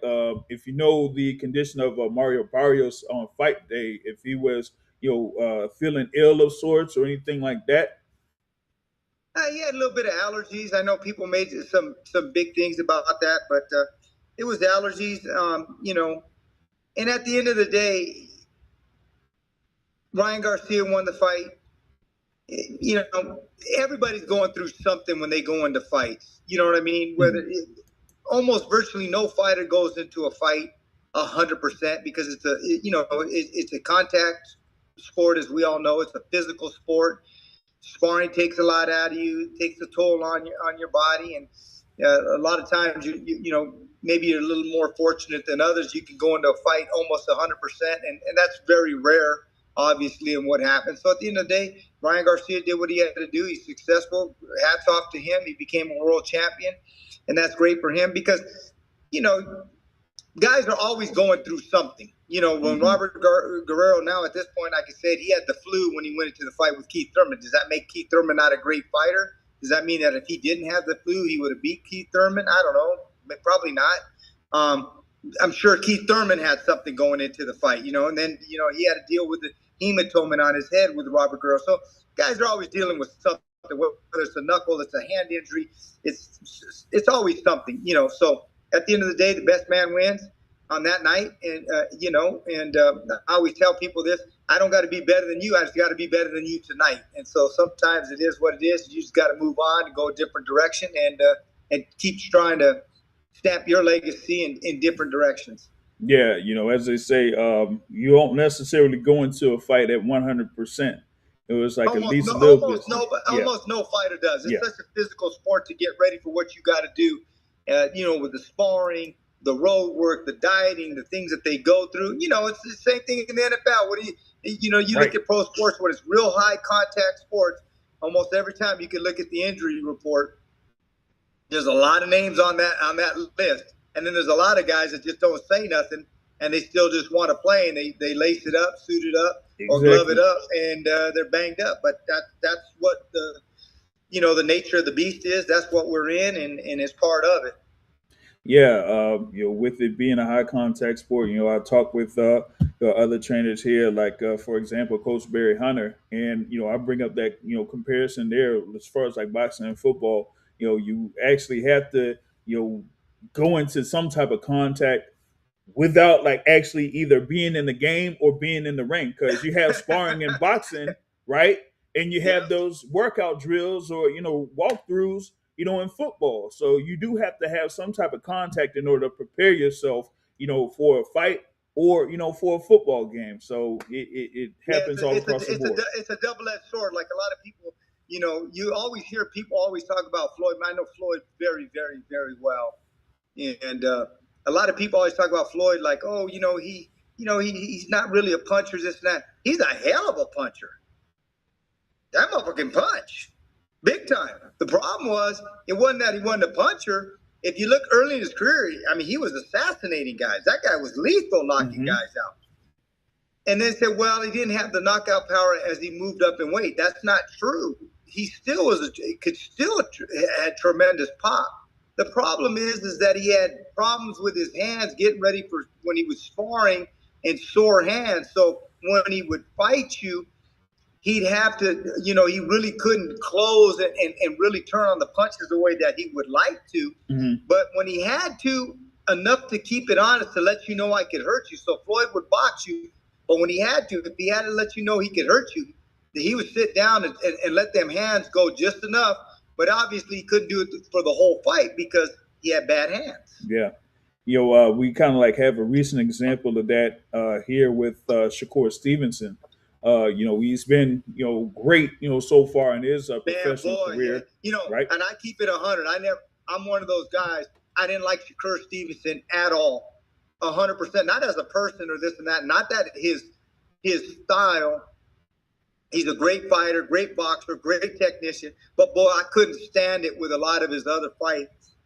if you know the condition of Mario Barrios on fight day, if he was feeling ill of sorts or anything like that. He had a little bit of allergies. I know people made some big things about that, but it was allergies. And at the end of the day, Ryan Garcia won the fight. Everybody's going through something when they go into fights. You know what I mean? Almost virtually no fighter goes into a fight 100% because it's a contact sport, as we all know. It's a physical sport. Sparring takes a lot out of you, takes a toll on your body, and a lot of times maybe you're a little more fortunate than others. You can go into a fight almost 100%, and that's very rare, obviously, in what happens. So at the end of the day, Ryan Garcia did what he had to do. He's successful. Hats off to him. He became a world champion, and that's great for him because you know guys are always going through something. When Mm-hmm. Robert Guerrero now at this point, like I said, he had the flu when he went into the fight with Keith Thurman. Does that make Keith Thurman not a great fighter? Does that mean that if he didn't have the flu, he would have beat Keith Thurman? I don't know. Probably not. Um, I'm sure Keith Thurman had something going into the fight, and then, he had to deal with the hematoma on his head with Robert Guerrero. So guys are always dealing with something, whether it's a knuckle, it's a hand injury. It's always something, So at the end of the day, the best man wins on that night. And, I always tell people this: I don't got to be better than you. I just got to be better than you tonight. And so sometimes it is what it is. You just got to move on and go a different direction and keep trying to stamp your legacy in different directions. Yeah, as they say, you don't necessarily go into a fight at 100%. It was like at least a little bit. Yeah, Almost no fighter does. It's yeah. such a physical sport to get ready for what you got to do. With the sparring, the road work, the dieting, the things that they go through. You know, it's the same thing in the NFL. What do you look at pro sports when it's real high contact sports. Almost every time you can look at the injury report. There's a lot of names on that list, and then there's a lot of guys that just don't say nothing, and they still just want to play, and they lace it up, suit it up, or glove it up, and they're banged up. But that's what the nature of the beast is. That's what we're in, and it's part of it. Yeah, with it being a high contact sport, I talk with the other trainers here, like for example, Coach Barry Hunter, and I bring up that comparison there as far as like boxing and football. You actually have to go into some type of contact without like actually either being in the game or being in the ring, because you have sparring and boxing, right? And you have those workout drills or walkthroughs in football. So you do have to have some type of contact in order to prepare yourself for a fight or for a football game. So it happens all across the board. It's a double-edged sword. Like a lot of people, you always hear people always talk about Floyd. I know Floyd very, very, very well, and a lot of people always talk about Floyd like, oh, he's not really a puncher, this and that. He's a hell of a puncher. That motherfucker can punch big time. The problem was, it wasn't that he wasn't a puncher. If you look early in his career, I mean, he was assassinating guys. That guy was lethal, knocking guys out. And then said, well, he didn't have the knockout power as he moved up in weight. That's not true. He still had tremendous pop. The problem is that he had problems with his hands getting ready for when he was sparring and sore hands. So when he would fight you, he'd have to, he really couldn't close and really turn on the punches the way that he would like to. But when he had to, enough to keep it honest to let you know I could hurt you. So Floyd would box you, but when he had to, if he had to let you know he could hurt you, he would sit down and let them hands go just enough. But obviously he couldn't do it for the whole fight because he had bad hands. Yeah. We kind of like have a recent example of that here with Shakur Stevenson. He's been, great, so far in his professional career. Yeah. Right? And I keep it 100. I'm one of those guys. I didn't like Shakur Stevenson at all. 100%. Not as a person or this and that. Not that his style. He's a great fighter, great boxer, great technician. But boy, I couldn't stand it with a lot of his other fights.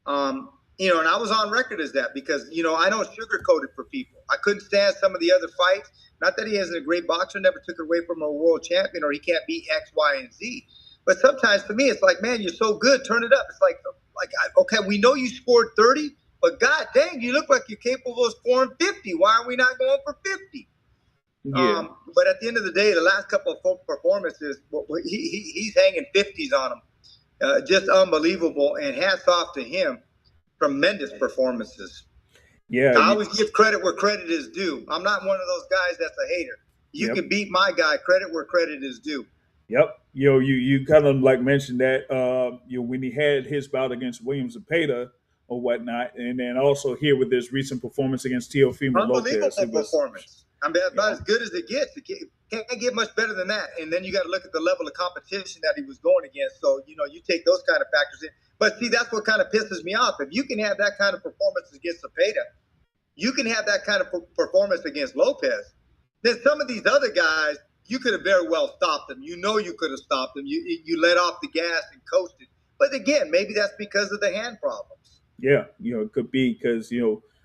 And I was on record as that because, I don't sugarcoat it for people. I couldn't stand some of the other fights. Not that he isn't a great boxer, never took it away from a world champion, or he can't beat X, Y, and Z. But sometimes for me, it's like, man, you're so good, turn it up. It's like okay, we know you scored 30, but god dang, you look like you're capable of scoring 50. Why are we not going for 50? Yeah. But at the end of the day, the last couple of performances, he's hanging 50s on him. Just unbelievable, and hats off to him. Tremendous performances. Yeah, I always give credit where credit is due. I'm not one of those guys that's a hater. You can beat my guy. Credit where credit is due. Yep. You kind of like mentioned that when he had his bout against William Zepeda or whatnot, and then also here with this recent performance against Teofimo Lopez. Unbelievable performance. I mean, about as good as it gets. It can't get much better than that. And then you got to look at the level of competition that he was going against. So, you take those kind of factors in. But see, that's what kind of pisses me off. If you can have that kind of performance against Zepeda, you can have that kind of performance against Lopez. Then some of these other guys, you could have very well stopped them. You could have stopped them. You let off the gas and coasted. But again, maybe that's because of the hand problems. Yeah, it could be because,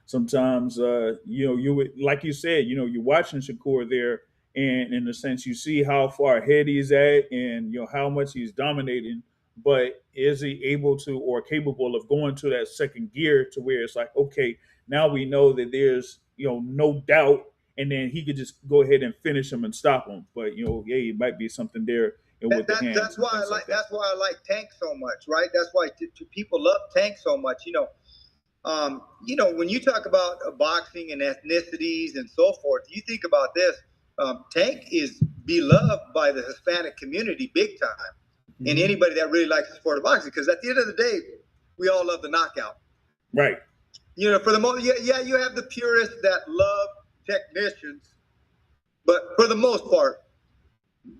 sometimes, you would, like you said, you're watching Shakur there, and in a sense, you see how far ahead he's at and, how much he's dominating. But is he able to or capable of going to that second gear to where it's like, okay, now we know that there's, no doubt, and then he could just go ahead and finish him and stop him. But, it might be something there with the hands. That's why I like Tank so much, right? That's why people love Tank so much. When you talk about boxing and ethnicities and so forth, you think about this. Tank is beloved by the Hispanic community big time, and anybody that really likes the sport of boxing. Because at the end of the day, we all love the knockout, right? For the most, you have the purists that love technicians, but for the most part,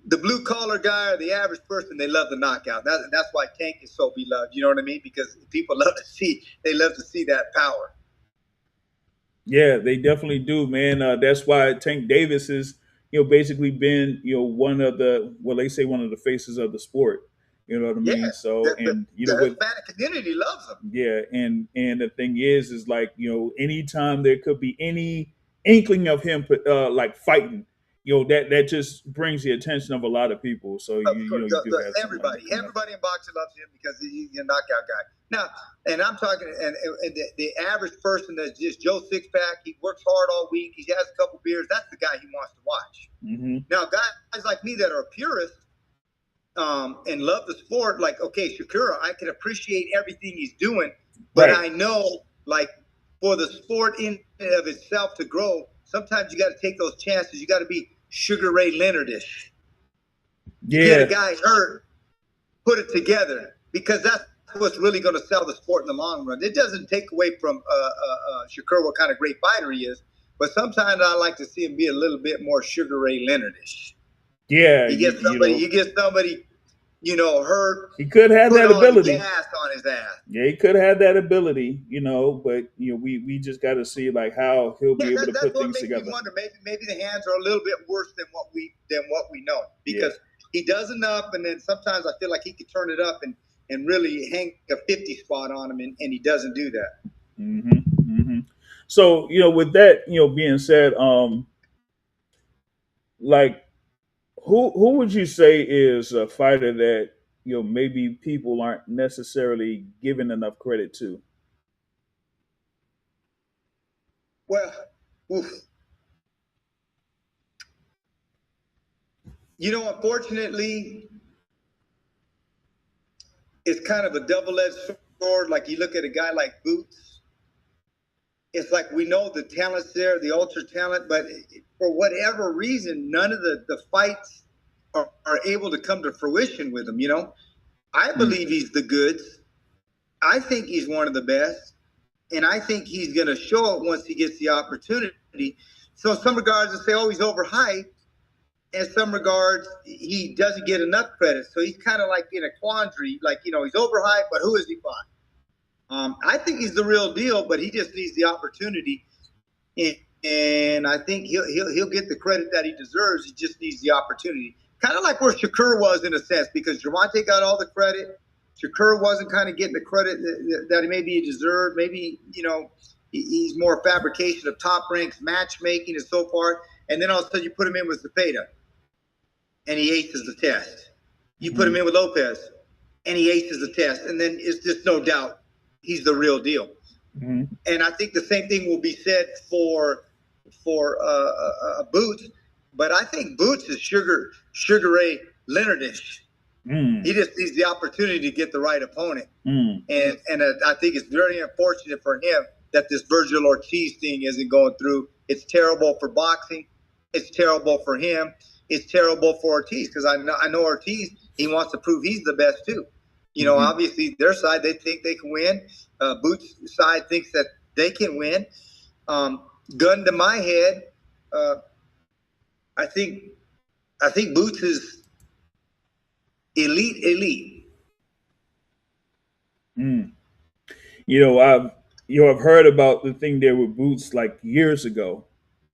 the blue collar guy or the average person, they love the knockout. That's why Tank is so beloved. You know what I mean? Because people love to see that power. Yeah, they definitely do, man. That's why Tank Davis is, basically been, one of the, well, they say one of the faces of the sport. You know what I Yeah, mean? So, the, and the with Hispanic community loves him. yeah, and the thing is like, anytime there could be any inkling of him, like fighting, that just brings the attention of a lot of people. So Of you do have someone everybody, that come up. everybody in boxing loves him because he's a knockout guy. Now, and I'm talking, and the average person that's just Joe Sixpack, he works hard all week, he has a couple beers. That's the guy he wants to watch. Mm-hmm. Now, guys like me that are purists and love the sport, like, okay, Shakira, I can appreciate everything he's doing, but Right. I know, like, for the sport in and of itself to grow, sometimes you got to take those chances. You got to be Sugar Ray Leonard-ish. You get a Yeah. guy hurt, put it together, because that's what's really going to sell the sport in the long run. It doesn't take away from Shakur what kind of great fighter he is, but sometimes I like to see him be a little bit more Sugar Ray Leonard-ish. Yeah. You get somebody, hurt, He could have put that all the ability. gas on his ass. Yeah, he could have that ability, but we just got to see like how he'll Yeah, be able to that's put what things makes me together. wonder. Maybe the hands are a little bit worse than what we know, because he does enough, and then sometimes I feel like he could turn it up and really hang a 50 spot on him, and he doesn't do that. Mm-hmm, mm-hmm. So with that being said, like who would you say is a fighter that maybe people aren't necessarily giving enough credit to? Well, oof. Unfortunately, it's kind of a double-edged sword. Like, you look at a guy like Boots, it's like we know the talent's there, the ultra talent, but for whatever reason, none of the fights are able to come to fruition with him. I believe he's the goods. I think he's one of the best, and I think he's going to show it once he gets the opportunity. So in some regards, I say, oh, he's overhyped. In some regards, he doesn't get enough credit. So he's kind of like in a quandary. Like, he's overhyped, but who is he fought? I think he's the real deal, but he just needs the opportunity. And I think he'll get the credit that he deserves. He just needs the opportunity. Kind of like where Shakur was in a sense, because Gervonta got all the credit. Shakur wasn't kind of getting the credit that maybe he deserved. Maybe, he's more fabrication of top ranks, matchmaking, and so forth. And then all of a sudden you put him in with Zepeda, and he aces the test. You put him in with Lopez, and he aces the test. And then it's just no doubt he's the real deal. Mm-hmm. And I think the same thing will be said for Boots, but I think Boots is Sugar Ray Leonard-ish. He just needs the opportunity to get the right opponent, and I think it's very unfortunate for him that this Vergil Ortiz thing isn't going through. It's terrible for boxing. It's terrible for him. It's terrible for Ortiz, because I know Ortiz. He wants to prove he's the best too. Obviously their side, they think they can win. Boots' side thinks that they can win. Gun to my head, I think Boots is elite. I've heard about the thing there with Boots like years ago,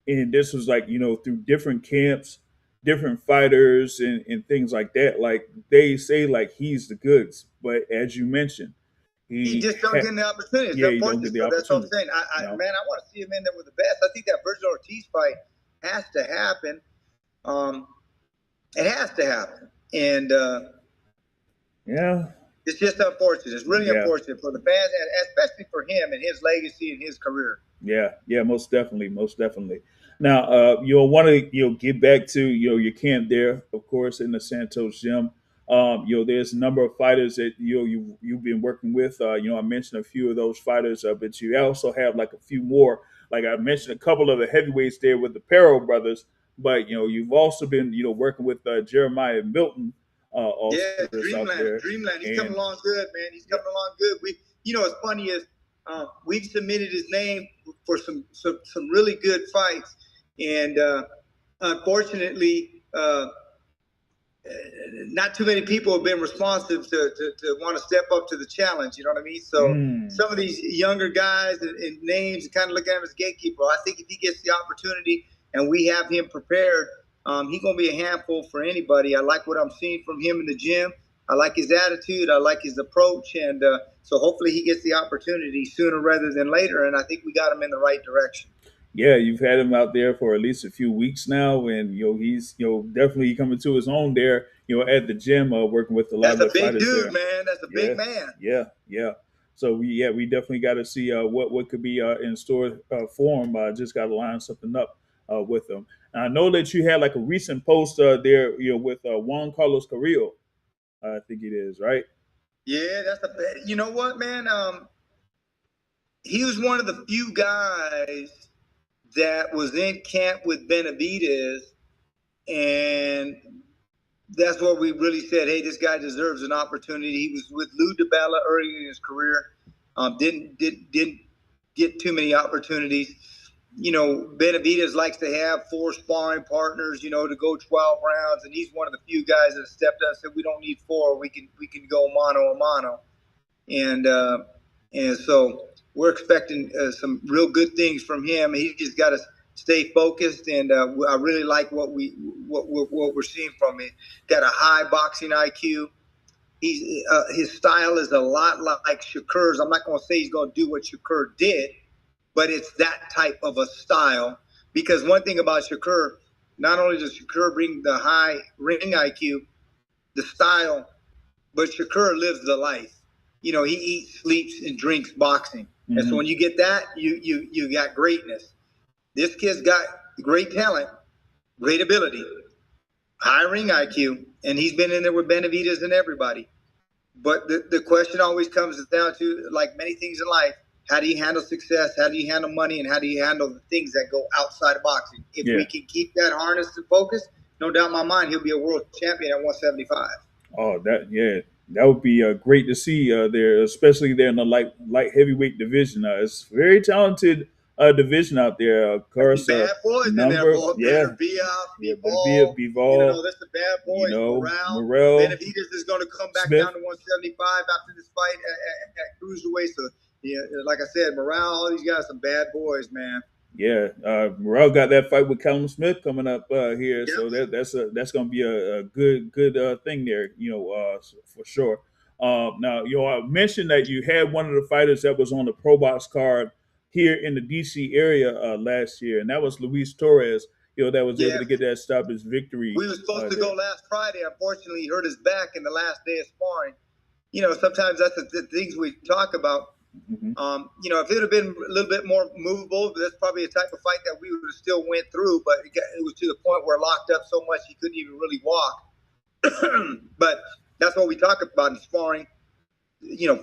and this was like through different camps, different fighters, and things like that. Like they say, like he's the goods, but as you mentioned, He just don't get the opportunity. It's you don't get unfortunate. the So that's what I'm opportunity. saying. Man, I want to see him in there with the best. I think that Vergil Ortiz fight has to happen. It has to happen, and Yeah. it's just unfortunate. It's really unfortunate for the fans, and especially for him and his legacy and his career. Yeah, most definitely, most definitely. Now, you'll want to get back to your camp there, of course, in the Santos gym. There's a number of fighters that you've been working with. I mentioned a few of those fighters, but you also have like a few more. Like I mentioned, a couple of the heavyweights there with the Perro brothers, but you've also been working with Jeremiah Milton, also Yeah, that's out there, Dreamland. He's coming and along good, man. He's coming along good. What's funny is we've submitted his name for some really good fights, and unfortunately, not too many people have been responsive to want to step up to the challenge. You know what I mean? So some of these younger guys and names kind of look at him as gatekeeper. I think if he gets the opportunity and we have him prepared, he's going to be a handful for anybody. I like what I'm seeing from him in the gym. I like his attitude. I like his approach. And so hopefully he gets the opportunity sooner rather than later. And I think we got him in the right direction. Yeah, you've had him out there for at least a few weeks now, and he's definitely coming to his own there. At the gym, working with a lot of the fighters there. That's a big dude, man. That's a big man. Yeah. So we definitely got to see what could be in store for him. Just got to line something up with him. And I know that you had like a recent post there, with Juan Carlos Carrillo. I think it is, right? Yeah, you know what, man? He was one of the few guys that was in camp with Benavidez, and that's where we really said, hey, this guy deserves an opportunity. He was with Lou DiBella early in his career. Didn't get too many opportunities. Benavidez likes to have 4 sparring partners, to go 12 rounds, and he's one of the few guys that stepped up and said, we don't need 4. We can go mano a mano. And so we're expecting some real good things from him. He's just got to stay focused, and I really like what we're seeing from him. Got a high boxing IQ. His style is a lot like Shakur's. I'm not going to say he's going to do what Shakur did, but it's that type of a style. Because one thing about Shakur, not only does Shakur bring the high ring IQ, the style, but Shakur lives the life. He eats, sleeps, and drinks boxing. Mm-hmm. And so when you get that, you got greatness. This kid's got great talent, great ability, high ring IQ, and he's been in there with Benavidez and everybody. But the question always comes down to, like many things in life, how do you handle success? How do you handle money? And how do you handle the things that go outside of boxing? If we can keep that harnessed and focused, no doubt in my mind, he'll be a world champion at 175. Oh, that would be great to see there, especially there in the light heavyweight division. It's very talented division out there. Of course, bad boys in there, boy. Bivol. That's the bad boys. Morale. Benavidez is going to come back down to 175 after this fight at cruiserweight. So, like I said, Morale, all these guys, some bad boys, man. Yeah, Morale got that fight with Callum Smith coming up here, so that's going to be a good thing there, for sure. Now, I mentioned that you had one of the fighters that was on the Pro Box card here in the DC area last year, and that was Luis Torres. That was able to get that stoppage victory. We were supposed to go last Friday. Unfortunately, he hurt his back in the last day of sparring. Sometimes that's the things we talk about. Mm-hmm. If it would have been a little bit more movable, that's probably a type of fight that we would have still went through, but it was to the point where locked up so much he couldn't even really walk. But that's what we talk about in sparring,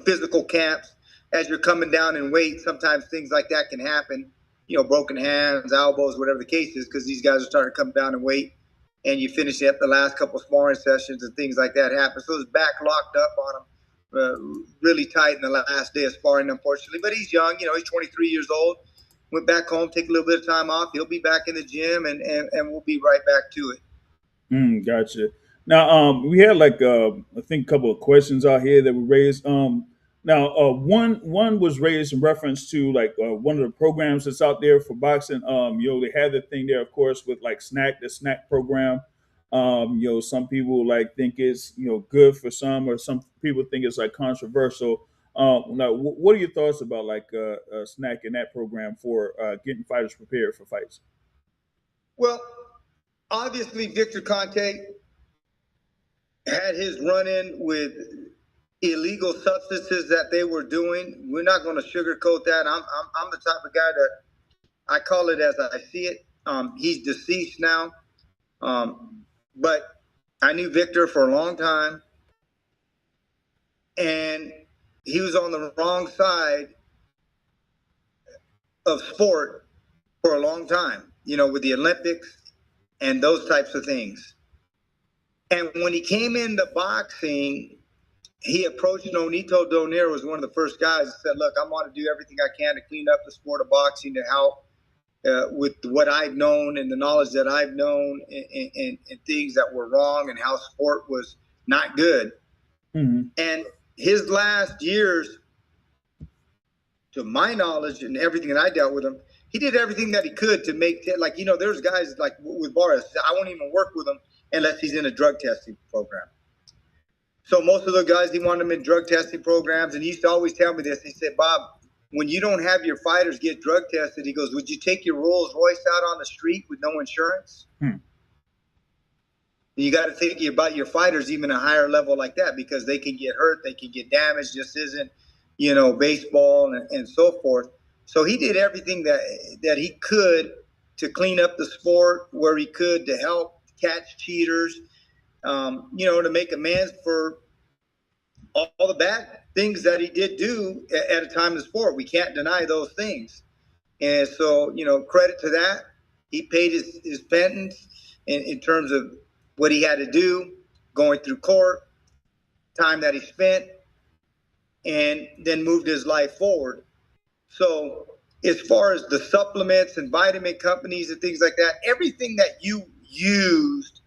physical camps. As you're coming down in weight, sometimes things like that can happen, broken hands, elbows, whatever the case is, because these guys are starting to come down in weight, and you finish up the last couple of sparring sessions and things like that happen. So his back locked up on him. Really tight in the last day of sparring, unfortunately. But he's young, he's 23 years old. Went back home, take a little bit of time off. He'll be back in the gym, and we'll be right back to it. Gotcha. Now, we had I think a couple of questions out here that were raised. Now, one was raised in reference to one of the programs that's out there for boxing. They had the thing there, of course, with the snack program. Some people think it's good for some, or some people think it's controversial. Now, what are your thoughts about snack in that program for getting fighters prepared for fights? Well, obviously Victor Conte had his run-in with illegal substances that they were doing. We're not going to sugarcoat that. I'm the type of guy that I call it as I see it. He's deceased now. But I knew Victor for a long time, and he was on the wrong side of sport for a long time, with the Olympics and those types of things. And when he came into boxing, he approached Nonito Donaire, was one of the first guys that said, look, I want to do everything I can to clean up the sport of boxing, to help with what I've known and the knowledge that I've known and things that were wrong and how sport was not good. Mm-hmm. And his last years, to my knowledge and everything that I dealt with him, he did everything that he could to make like, you know, there's guys like with Boris, I won't even work with him unless he's in a drug testing program. So most of the guys, he wanted them in drug testing programs. And he used to always tell me this. He said, Bob, when you don't have your fighters get drug tested, he goes, would you take your Rolls Royce out on the street with no insurance? You got to think about your fighters even a higher level like that, because they can get hurt, they can get damaged. This isn't, you know, baseball and so forth. So he did everything that he could to clean up the sport where he could, to help catch cheaters, you know, to make amends for all the bad things that he did do at a time in the sport. We can't deny those things. And so, you know, credit to that. He paid his penance in terms of what he had to do, going through court, time that he spent, and then moved his life forward. So as far as the supplements and vitamin companies and things like that, everything that you used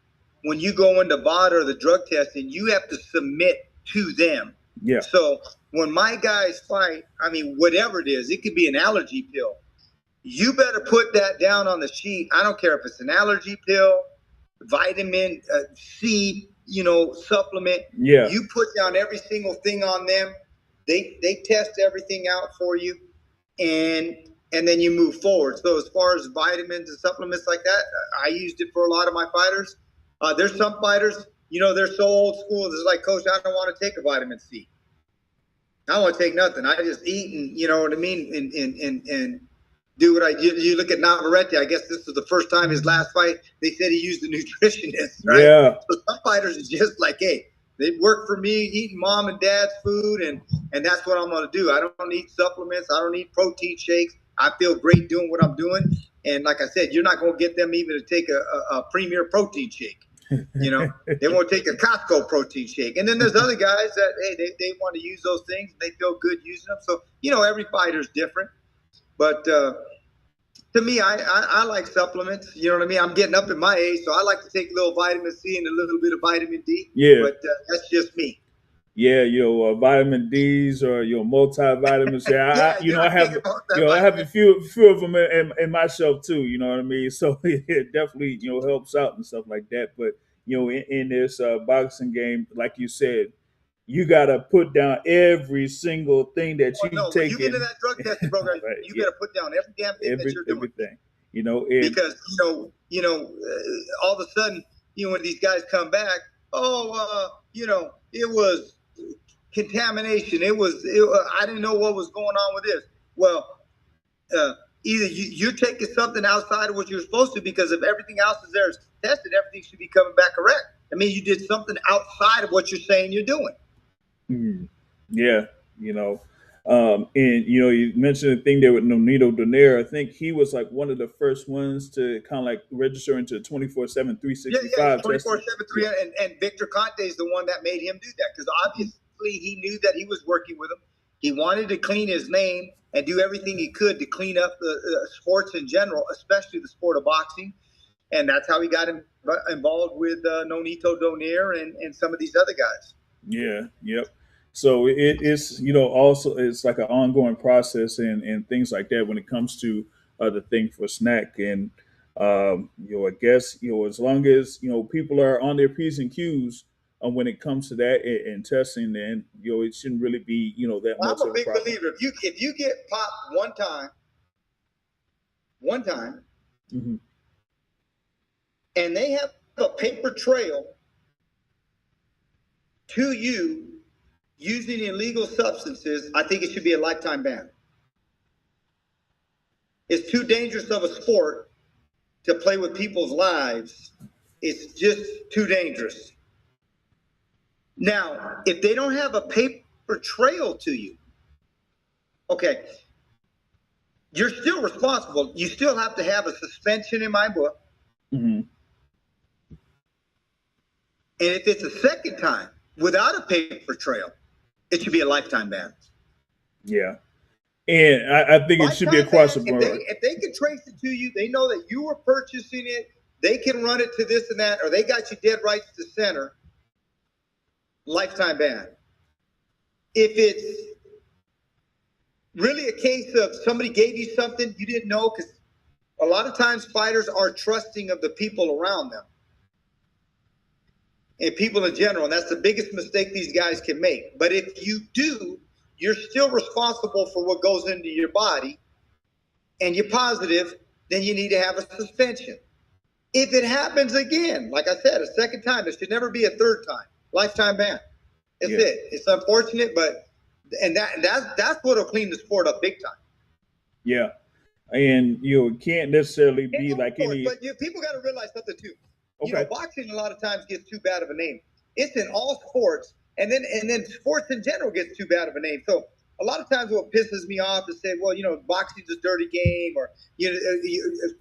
when you go into bout or the drug testing, you have to submit to them. Yeah. So when my guys fight, I mean, whatever it is, it could be an allergy pill. You better put that down on the sheet. I don't care if it's an allergy pill, vitamin C, you know, supplement. Yeah. You put down every single thing on them. They test everything out for you, and then you move forward. So as far as vitamins and supplements like that, I used it for a lot of my fighters. There's some fighters, you know, they're so old school. It's like, Coach, I don't want to take a vitamin C. I don't want to take nothing. I just eat and, you know what I mean, and do what I do. You look at Navarrete. I guess this was the first time his last fight they said he used a nutritionist, right? Yeah. So some fighters are just like, hey, they work for me, eating mom and dad's food, and that's what I'm going to do. I don't need supplements. I don't need protein shakes. I feel great doing what I'm doing. And like I said, you're not going to get them even to take a premier protein shake. You know, they won't take a Costco protein shake. And then there's other guys that, hey, they want to use those things. They feel good using them. So, you know, every fighter's different. But to me, I like supplements. You know what I mean? I'm getting up in my age, so I like to take a little vitamin C and a little bit of vitamin D. Yeah. But that's just me. Yeah, vitamin D's or your multivitamins. Yeah, I have a few of them in my shelf too. You know what I mean? So it definitely helps out and stuff like that. But in this boxing game, like you said, you got to put down every single thing that you take. When you get into that drug testing program, right, you got to put down every damn thing that you're doing. Everything. Because all of a sudden, when these guys come back, it was contamination. I didn't know what was going on with this. Well, either you're taking something outside of what you're supposed to, because if everything else is there is tested, everything should be coming back correct. I mean, you did something outside of what you're saying you're doing. Yeah, and you mentioned the thing there with Nonito Donaire. I think he was like one of the first ones to kind of like register into 24/7, 365. Yeah, 24/7, 3. And Victor Conte is the one that made him do that, because obviously he knew that he was working with him. He wanted to clean his name and do everything he could to clean up the sports in general, especially the sport of boxing. And that's how he got involved with Nonito Donaire and some of these other guys. Yeah, yep. So it's also it's like an ongoing process and things like that when it comes to the thing for snack. And I guess as long as people are on their P's and Q's when it comes to that and testing, then it shouldn't really be that much. I'm a big believer. If you get popped one time, mm-hmm. and they have a paper trail to you using illegal substances, I think it should be a lifetime ban. It's too dangerous of a sport to play with people's lives. It's just too dangerous. Now, if they don't have a paper trail to you, okay, you're still responsible. You still have to have a suspension in my book. Mm-hmm. And if it's a second time without a paper trail, it should be a lifetime ban. Yeah. And I think it should be Lifetime across the ban, board. if they can trace it to you, they know that you were purchasing it, they can run it to this and that, or they got you dead rights to center, lifetime ban. If it's really a case of somebody gave you something you didn't know, because a lot of times fighters are trusting of the people around them and people in general, and that's the biggest mistake these guys can make. But if you do, you're still responsible for what goes into your body, and you're positive, then you need to have a suspension. If it happens again, like I said, a second time, it should never be a third time. Lifetime ban. That's it. It's unfortunate, but that's what'll clean the sport up big time. Yeah. And it can't necessarily be like Sports, any. but people got to realize something too. Okay. Boxing a lot of times gets too bad of a name. It's in all sports, and then sports in general gets too bad of a name. So a lot of times, what pisses me off is say, well, boxing's a dirty game, or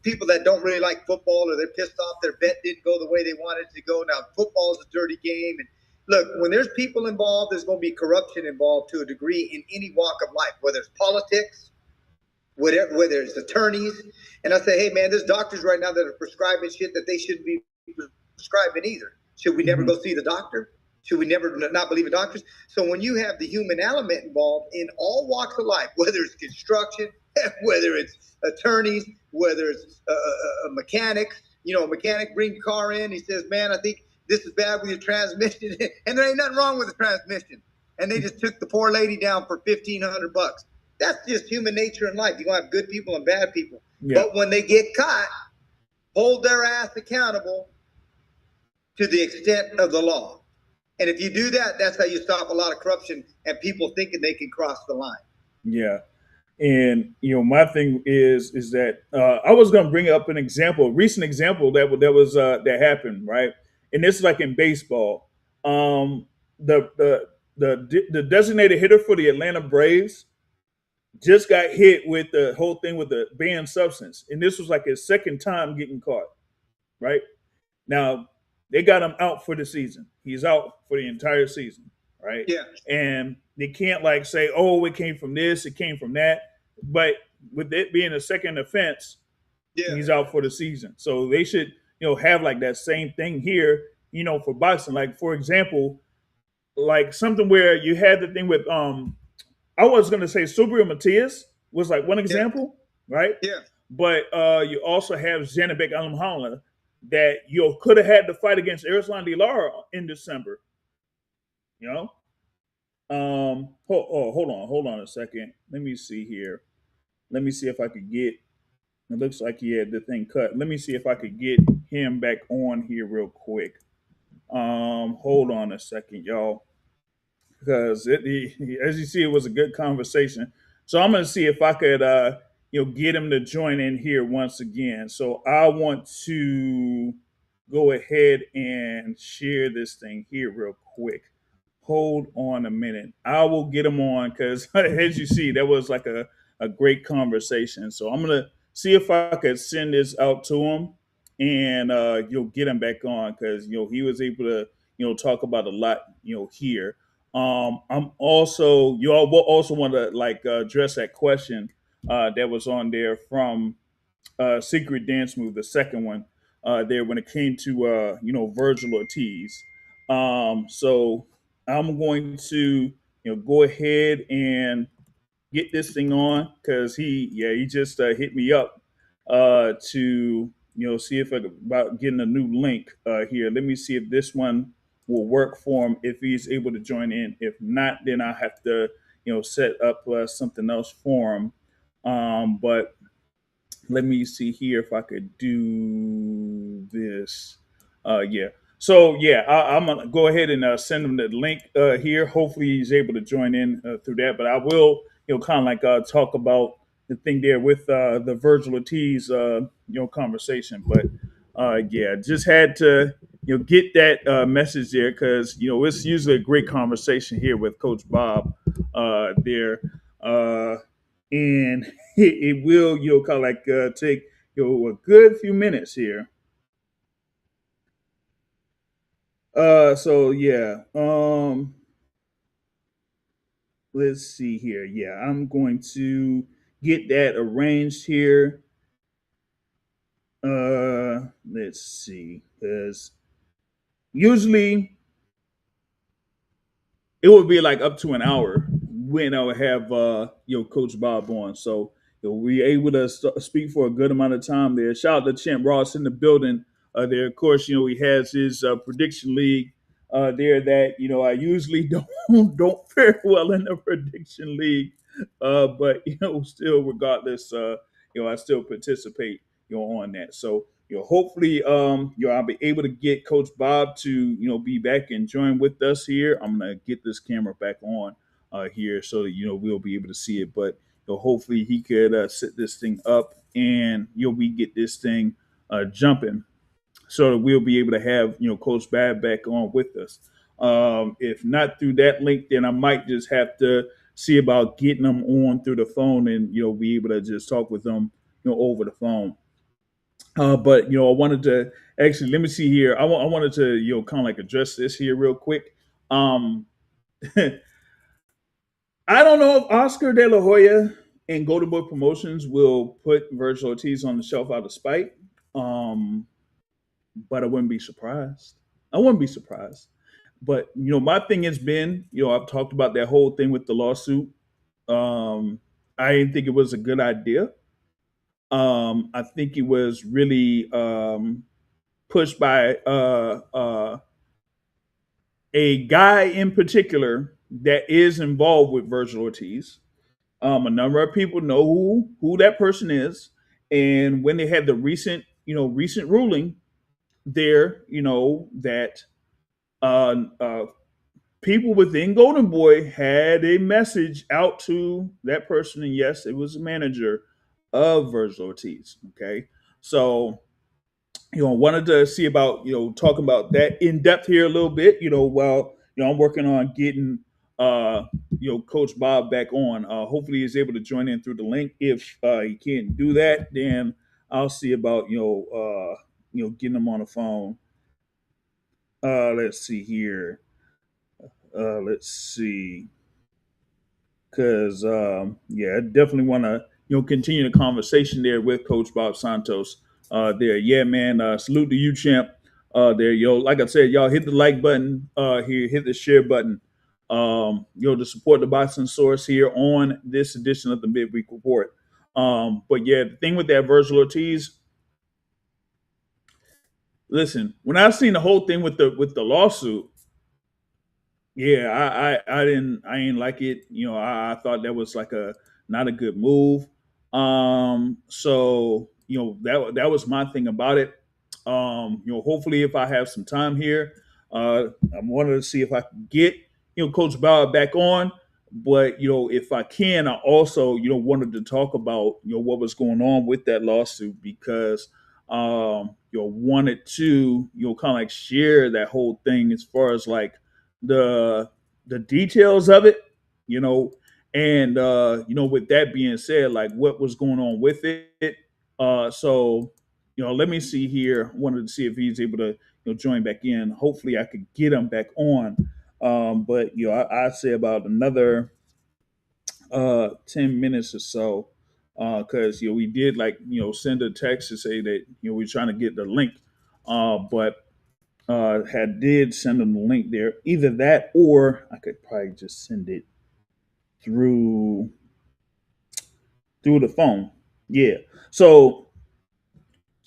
people that don't really like football, or they're pissed off their bet didn't go the way they wanted it to go. Now football is a dirty game, and look, when there's people involved, there's going to be corruption involved to a degree in any walk of life, whether it's politics, whether it's attorneys. And I say, hey, man, there's doctors right now that are prescribing shit that they shouldn't be prescribing either. Should we never go see the doctor? Should we never not believe in doctors? So when you have the human element involved in all walks of life, whether it's construction, whether it's attorneys, whether it's mechanics, a mechanic brings a car in, he says, man, I think this is bad with your transmission. And there ain't nothing wrong with the transmission. And they just took the poor lady down for $1,500. That's just human nature in life. You're going to have good people and bad people. Yeah. But when they get caught, hold their ass accountable to the extent of the law. And if you do that, that's how you stop a lot of corruption and people thinking they can cross the line. Yeah. And my thing is that I was going to bring up a recent example that happened, right? And this is like in baseball. The designated hitter for the Atlanta Braves just got hit with the whole thing with the banned substance, and this was like his second time getting caught. Right now, they got him out for the season. He's out for the entire season. Right? Yeah. And they can't like say, "Oh, it came from this, it came from that." But with it being a second offense, he's out for the season. So they should, have like that same thing here, for boxing. Like for example, like something where you had the thing with I was gonna say Subriel Matias was like one example, right? Yeah. But you also have Zanabek Alamhala that could have had the fight against Erislan De Lara in December. Hold on a second. Let me see here. Let me see if I could get. It looks like he had the thing cut. Let me see if I could get him back on here real quick. Hold on a second, y'all, because as you see, it was a good conversation. So I'm gonna see if I could, get him to join in here once again. So I want to go ahead and share this thing here real quick. Hold on a minute. I will get him on because, as you see, that was like a great conversation. So I'm going to see if I could send this out to him and you'll get him back on because, he was able to, talk about a lot, here. I'm also, you all will also want to like address that question that was on there from Secret Dance Move, the second one there when it came to, Vergil Ortiz. So I'm going to go ahead and get this thing on because he just hit me up to see if about getting a new link here. Let me see if this one will work for him if he's able to join in. If not, then I have to set up something else for him. But let me see here if I could do this. Yeah. So yeah, I'm gonna go ahead and send him the link here. Hopefully he's able to join in through that. But I will, kind of like talk about the thing there with the Vergil Ortiz, conversation. But yeah, just had to, get that message there because it's usually a great conversation here with Coach Bob there. And it will, kind of like take, a good few minutes here. So yeah. let's see here. Yeah, I'm going to get that arranged here. Let's see, because usually it would be like up to an hour when I would have Coach Bob on. So we able to speak for a good amount of time there. Shout out to Champ Ross in the building. There, of course, he has his prediction league there that I usually don't fare well in the prediction league, but still regardless, I still participate on that. So hopefully, I'll be able to get Coach Bob to, be back and join with us here. I'm gonna get this camera back on here so that we'll be able to see it. But hopefully he could set this thing up and we get this thing jumping so that we'll be able to have Coach Bob back on with us. If not through that link, then I might just have to see about getting them on through the phone and be able to just talk with them over the phone. But I wanted to actually let me see here. I wanted to kind of like address this here real quick. Um, I don't know if Oscar De La Hoya and Golden Boy Promotions will put Vergil Ortiz on the shelf out of spite. Um, but I wouldn't be surprised. I wouldn't be surprised. But my thing has been, I've talked about that whole thing with the lawsuit. Um, I didn't think it was a good idea. I think it was really pushed by a guy in particular that is involved with Vergil Ortiz. A number of people know who that person is, and when they had the recent ruling there, that uh, people within Golden Boy had a message out to that person, and yes, it was a manager of Vergil Ortiz. Okay, so wanted to see about talking about that in depth here a little bit. While I'm working on getting uh Coach Bob back on. Hopefully he's able to join in through the link. If he can't do that, then I'll see about getting him on the phone. Let's see here. Let's see. Because yeah, I definitely want to continue the conversation there with Coach Bob Santos. There, yeah, man. Salute to you, champ. There, like I said, y'all hit the like button here, hit the share button. To support the boxing source here on this edition of the Midweek Report. But yeah, the thing with that Vergil Ortiz, listen, when I seen the whole thing with the lawsuit, yeah, I didn't like it. I thought that was like a not a good move. So that was my thing about it. Hopefully if I have some time here, I wanted to see if I can get Coach Bauer back on. But if I can, I also wanted to talk about what was going on with that lawsuit because wanted to kind of like share that whole thing as far as like the details of it, you know, and with that being said, like what was going on with it. So let me see here. Wanted to see if he's able to join back in. Hopefully, I could get him back on. But I say about another 10 minutes or so, because we did like send a text to say that we're trying to get the link, but had did send them the link there. Either that or I could probably just send it through the phone. Yeah. So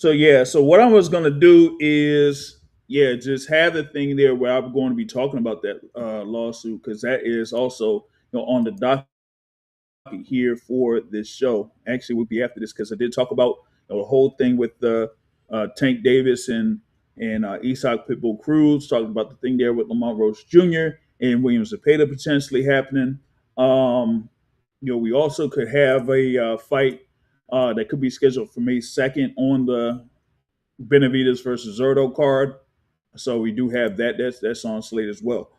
yeah. So what I was gonna do is just have the thing there where I'm going to be talking about that lawsuit because that is also on the docket here for this show. Actually, would be after this because I did talk about the whole thing with Tank Davis and Isak Pitbull Cruz. Talking about the thing there with Lamont Roach Jr. and William Zepeda potentially happening. We also could have a fight that could be scheduled for May 2nd on the Benavides versus Zerto card. So we do have that. That's on slate as well.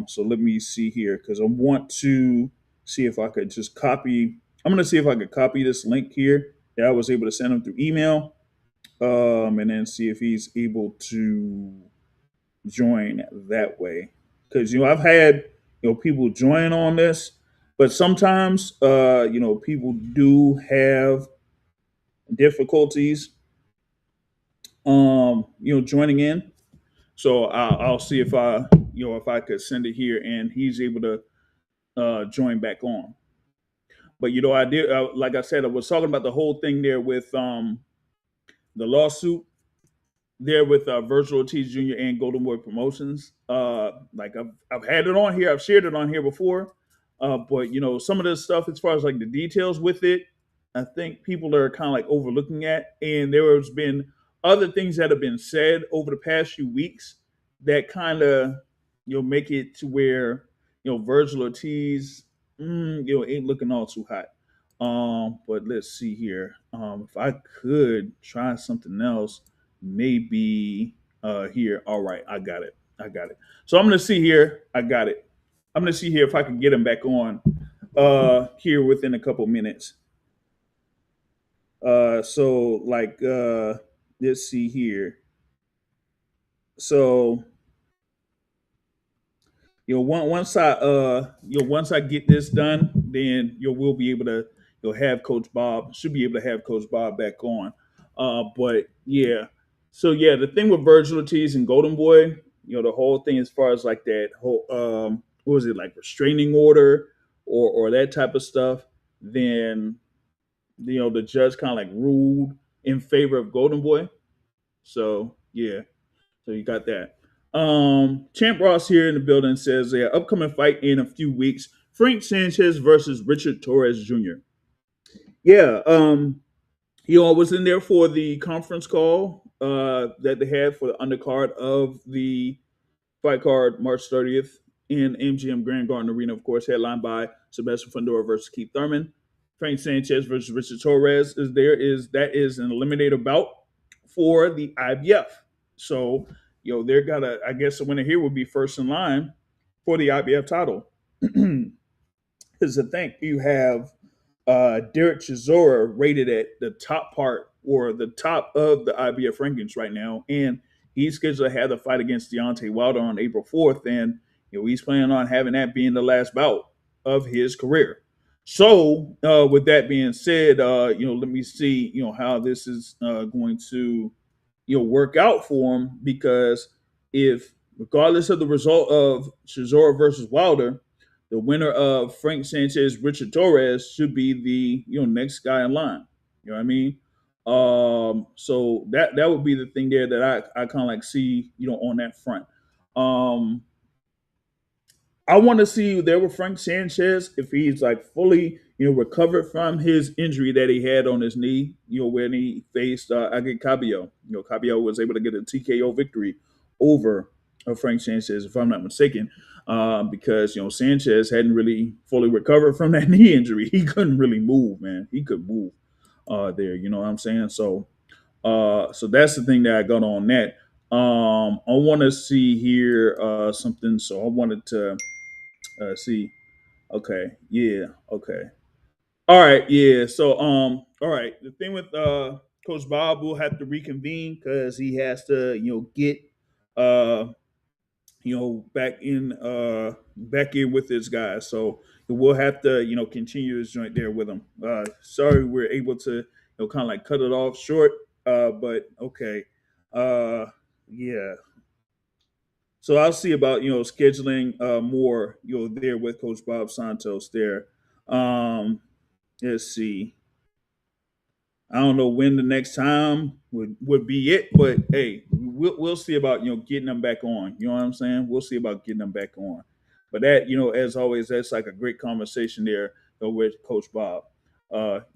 So let me see here because I want to see if I could just copy. I'm going to see if I could copy this link here that I was able to send him through email, and then see if he's able to join that way. Because I've had people join on this, but sometimes people do have difficulties joining in. So I'll see if I could send it here and he's able to join back on. But I did like I said, I was talking about the whole thing there with the lawsuit there with Vergil Ortiz Jr. and Golden Boy Promotions. Like I've had it on here, I've shared it on here before, but some of this stuff as far as like the details with it, I think people are kind of like overlooking at, and there has been other things that have been said over the past few weeks that kind of make it to where Vergil Ortiz ain't looking all too hot. But let's see here. If I could try something else, maybe here. All right, I got it. I got it. So I'm gonna see here. I got it. I'm gonna see here if I can get him back on here within a couple minutes. So like let's see here. So once I get this done, then we'll be able to have Coach Bob should be able to have Coach Bob back on. But yeah, so yeah, the thing with Vergil Ortiz and Golden Boy, the whole thing as far as like that whole what was it, like restraining order or that type of stuff, then the judge kind of like ruled in favor of Golden Boy. So yeah, so you got that. Champ Ross here in the building says, yeah, upcoming fight in a few weeks: Frank Sanchez versus Richard Torres Jr. Yeah, I was in there for the conference call that they had for the undercard of the fight card March 30th in MGM Grand Garden Arena, of course, headlined by Sebastian Fundora versus Keith Thurman. Frank Sanchez versus Richard Torres is an eliminator bout for the IBF. So, they're gonna, I guess the winner here would be first in line for the IBF title. Because I think you have Derek Chisora rated at the top part or the top of the IBF rankings right now, and he's scheduled to have the fight against Deontay Wilder on April 4th, and he's planning on having that being the last bout of his career. So, with that being said, let me see, how this is going to, work out for him, because if, regardless of the result of Chisora versus Wilder, the winner of Frank Sanchez Richard Torres should be the next guy in line. You know what I mean? So that would be the thing there that I kind of like see on that front. Um, I want to see there with Frank Sanchez if he's like fully recovered from his injury that he had on his knee. When he faced Agit Cabello. Cabello was able to get a TKO victory over Frank Sanchez, if I'm not mistaken, because Sanchez hadn't really fully recovered from that knee injury. He couldn't really move, man. He could move there. You know what I'm saying? So that's the thing that I got on that. I want to see here something. So I wanted to see. Okay. Yeah. Okay. All right. Yeah. So all right. The thing with Coach Bob will have to reconvene because he has to get uh back in with this guy. So we'll have to continue this joint there with him. Sorry we're able to kind of like cut it off short. But okay. Yeah. So I'll see about scheduling more there with Coach Bob Santos there. Um, let's see. I don't know when the next time would be it, but hey, we'll see about getting them back on. You know what I'm saying? We'll see about getting them back on. But that as always, that's like a great conversation there with Coach Bob.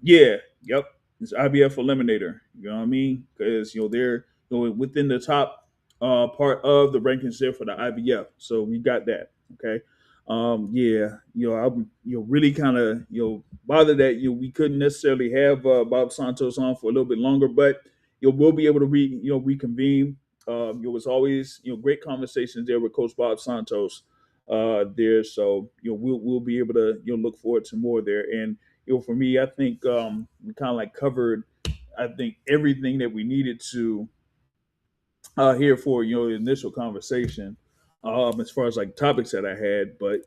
Yeah, yep, it's IBF Eliminator. You know what I mean? Because they're within the top part of the rankings there for the IBF. So we got that. Okay. Yeah, I'm really kind of bothered that we couldn't necessarily have Bob Santos on for a little bit longer, but we'll be able to reconvene. It was always great conversations there with Coach Bob Santos there, so we'll be able to look forward to more there. And for me, I think we kind of like covered I think everything that we needed to here for the initial conversation. as far as like topics that I had. But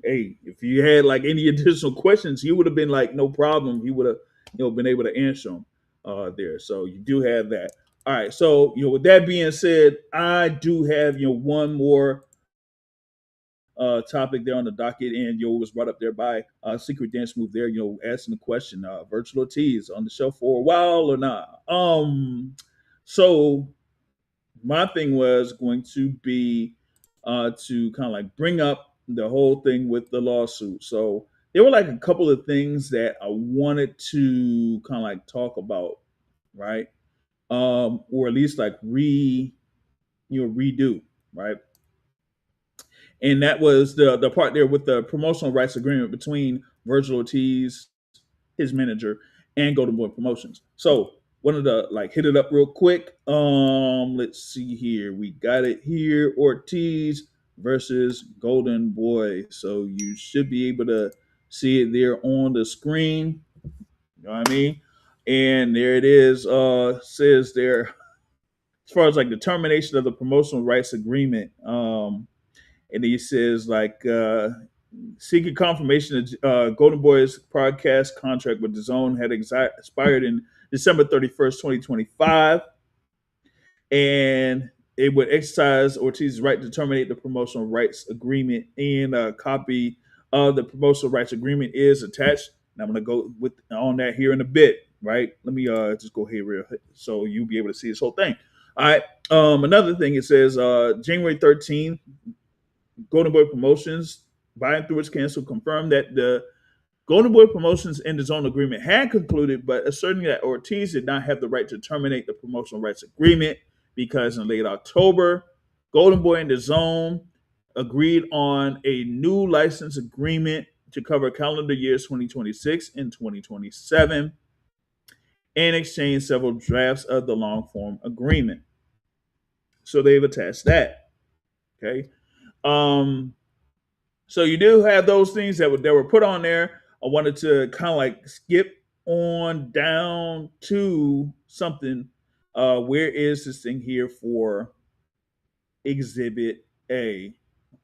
hey, if you had like any additional questions, he would have been like no problem. He would have been able to answer them there. So you do have that. All right. So with that being said, I do have one more topic there on the docket, and it was brought up there by Secret Dance Move there. Asking the question, Vergil Ortiz on the show for a while or not? So my thing was going to be to kind of like bring up the whole thing with the lawsuit. So there were like a couple of things that I wanted to kind of like talk about, right? Or at least like redo, right? And that was the part there with the promotional rights agreement between Vergil Ortiz, his manager, and Golden Boy Promotions. So wanted to like hit it up real quick. Let's see here. We got it here. Ortiz versus Golden Boy. So you should be able to see it there on the screen. You know what I mean? And there it is. Says there as far as like the termination of the promotional rights agreement. And he says like seeking confirmation that Golden Boy's broadcast contract with the Zone had expired in December 31st, 2025, and it would exercise Ortiz's right to terminate the promotional rights agreement. And a copy of the promotional rights agreement is attached. And I'm going to go with on that here in a bit, right? Let me just go here real so you'll be able to see this whole thing. All right. Another thing, it says January 13th, Golden Boy Promotions, by and through its counsel, confirmed that the Golden Boy Promotions and the Zone agreement had concluded, but asserting that Ortiz did not have the right to terminate the promotional rights agreement because in late October, Golden Boy and the Zone agreed on a new license agreement to cover calendar years 2026 and 2027 and exchanged several drafts of the long form agreement. So they've attached that. Okay. So you do have those things that were put on there. I wanted to kind of like skip on down to something. Where is this thing here for Exhibit A?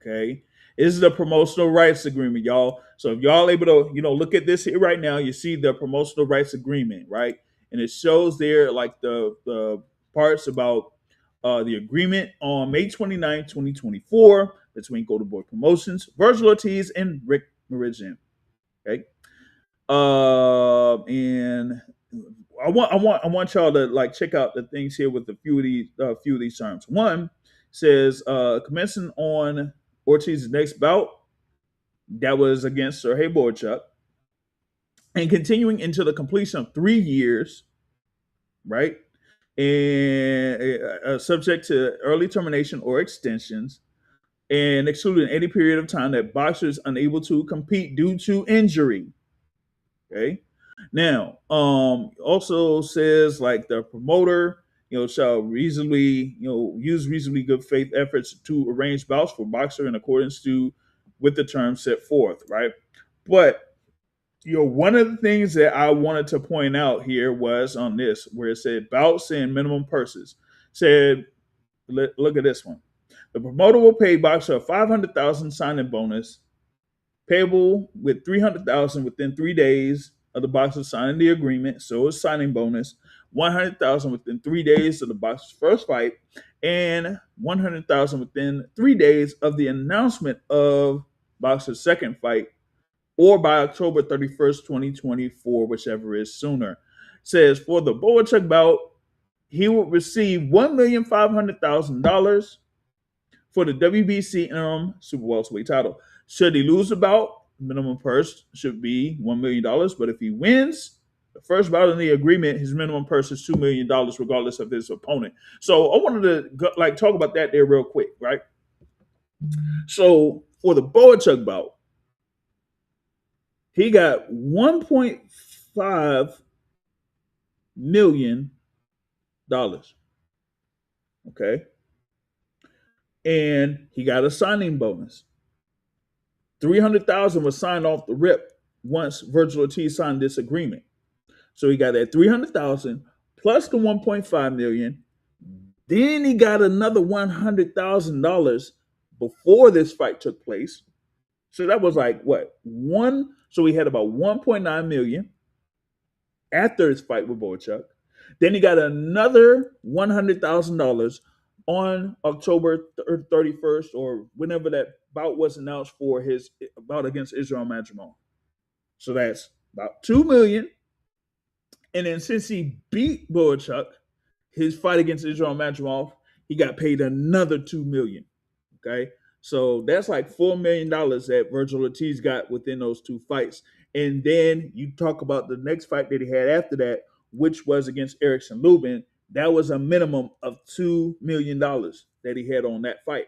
Okay, this is the promotional rights agreement, y'all. So if y'all able to, look at this here right now, you see the promotional rights agreement, right? And it shows there like the parts about the agreement on May 29, 2024, between Golden Boy Promotions, Vergil Ortiz, and Rick Meridian. Okay. And I want y'all to like check out the things here with a few of these terms. One says commencing on Ortiz's next bout, that was against Sergey Borchuk, and continuing into the completion of 3 years, right? And subject to early termination or extensions, and excluding any period of time that boxers unable to compete due to injury. Okay. Now, also says like the promoter, shall reasonably, use reasonably good faith efforts to arrange bouts for boxer in accordance to with the terms set forth, right? But one of the things that I wanted to point out here was on this, where it said bouts and minimum purses. Said, look at this one. The promoter will pay boxer a $500,000 signing bonus, payable with $300,000 within 3 days of the boxer signing the agreement. So it's signing bonus. $100,000 within 3 days of the boxer's first fight, and $100,000 within 3 days of the announcement of boxer's second fight, or by October 31st, 2024, whichever is sooner. Says for the Boachuk bout, he will receive $1,500,000 for the WBC interim super welterweight title. Should he lose the bout, minimum purse should be $1 million. But if he wins the first bout in the agreement, his minimum purse is $2 million, regardless of his opponent. So I wanted to talk about that there real quick, right? So for the Boachuk bout, he got $1.5 million. Okay. And he got a signing bonus. $300,000 was signed off the rip once Vergil Ortiz signed this agreement. So he got that $300,000 plus the $1.5 million. Then he got another $100,000 before this fight took place. So that was like what one. So he had about 1.9 million after his fight with Bochuk. Then he got another $100,000 on October 31st or whenever that bout was announced for his bout against Israel Madrimov. So that's about 2 million. And then since he beat Bochuk, his fight against Israel Madrimov, he got paid another 2 million. Okay. So that's like $4 million that Vergil Ortiz got within those two fights. And then you talk about the next fight that he had after that, which was against Erickson Lubin. That was a minimum of $2 million that he had on that fight.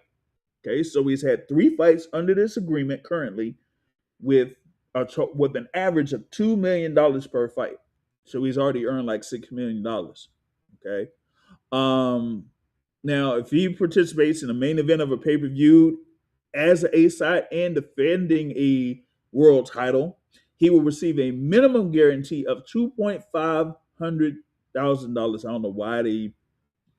Okay, so he's had three fights under this agreement currently with with an average of $2 million per fight. So he's already earned like $6 million. Okay. Um, Now, if he participates in the main event of a pay per view as an A side and defending a world title, he will receive a minimum guarantee of $2,500,000. I don't know why they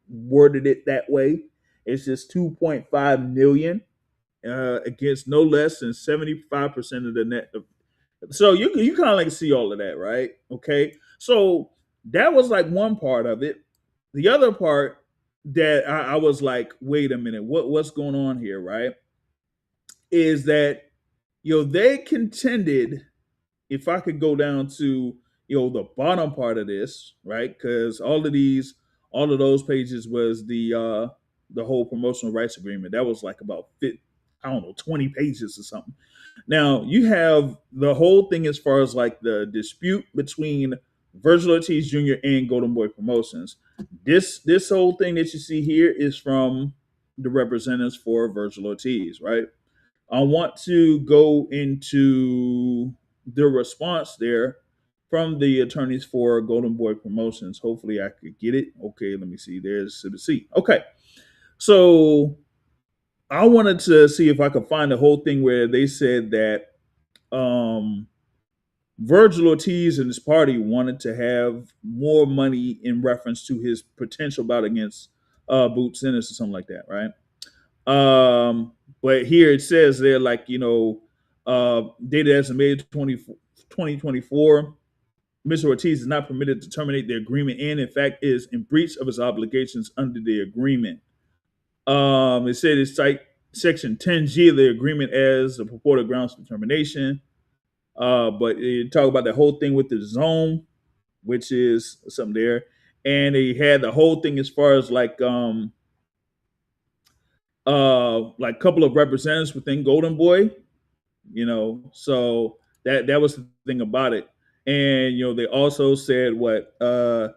worded it that way. It's just 2.5 million against no less than 75% of the net. So you kind of like see all of that, right? Okay, so that was like one part of it. The other part that I was like, wait a minute, what's going on here, right? Is that they contended. If I could go down to the bottom part of this, right? Because all of those pages was the whole promotional rights agreement. That was like about I don't know, 20 pages or something. Now you have the whole thing as far as like the dispute between Vergil Ortiz Jr. and Golden Boy Promotions. This whole thing that you see here is from the representatives for Vergil Ortiz, right? I want to go into the response there from the attorneys for Golden Boy Promotions. Hopefully, I could get it. Okay, let me see. There's the C. Okay, so I wanted to see if I could find the whole thing where they said that um, Vergil Ortiz and his party wanted to have more money in reference to his potential bout against Boots Ennis or something like that, right? But here it says they're like, dated as of May 2024, Mr. Ortiz is not permitted to terminate the agreement and, in fact, is in breach of his obligations under the agreement. It said it's like Section 10G of the agreement as the purported grounds for termination. But it talk about the whole thing with the zone, which is something there. And they had the whole thing as far as like couple of representatives within Golden Boy, so that was the thing about it. And they also said what Mr.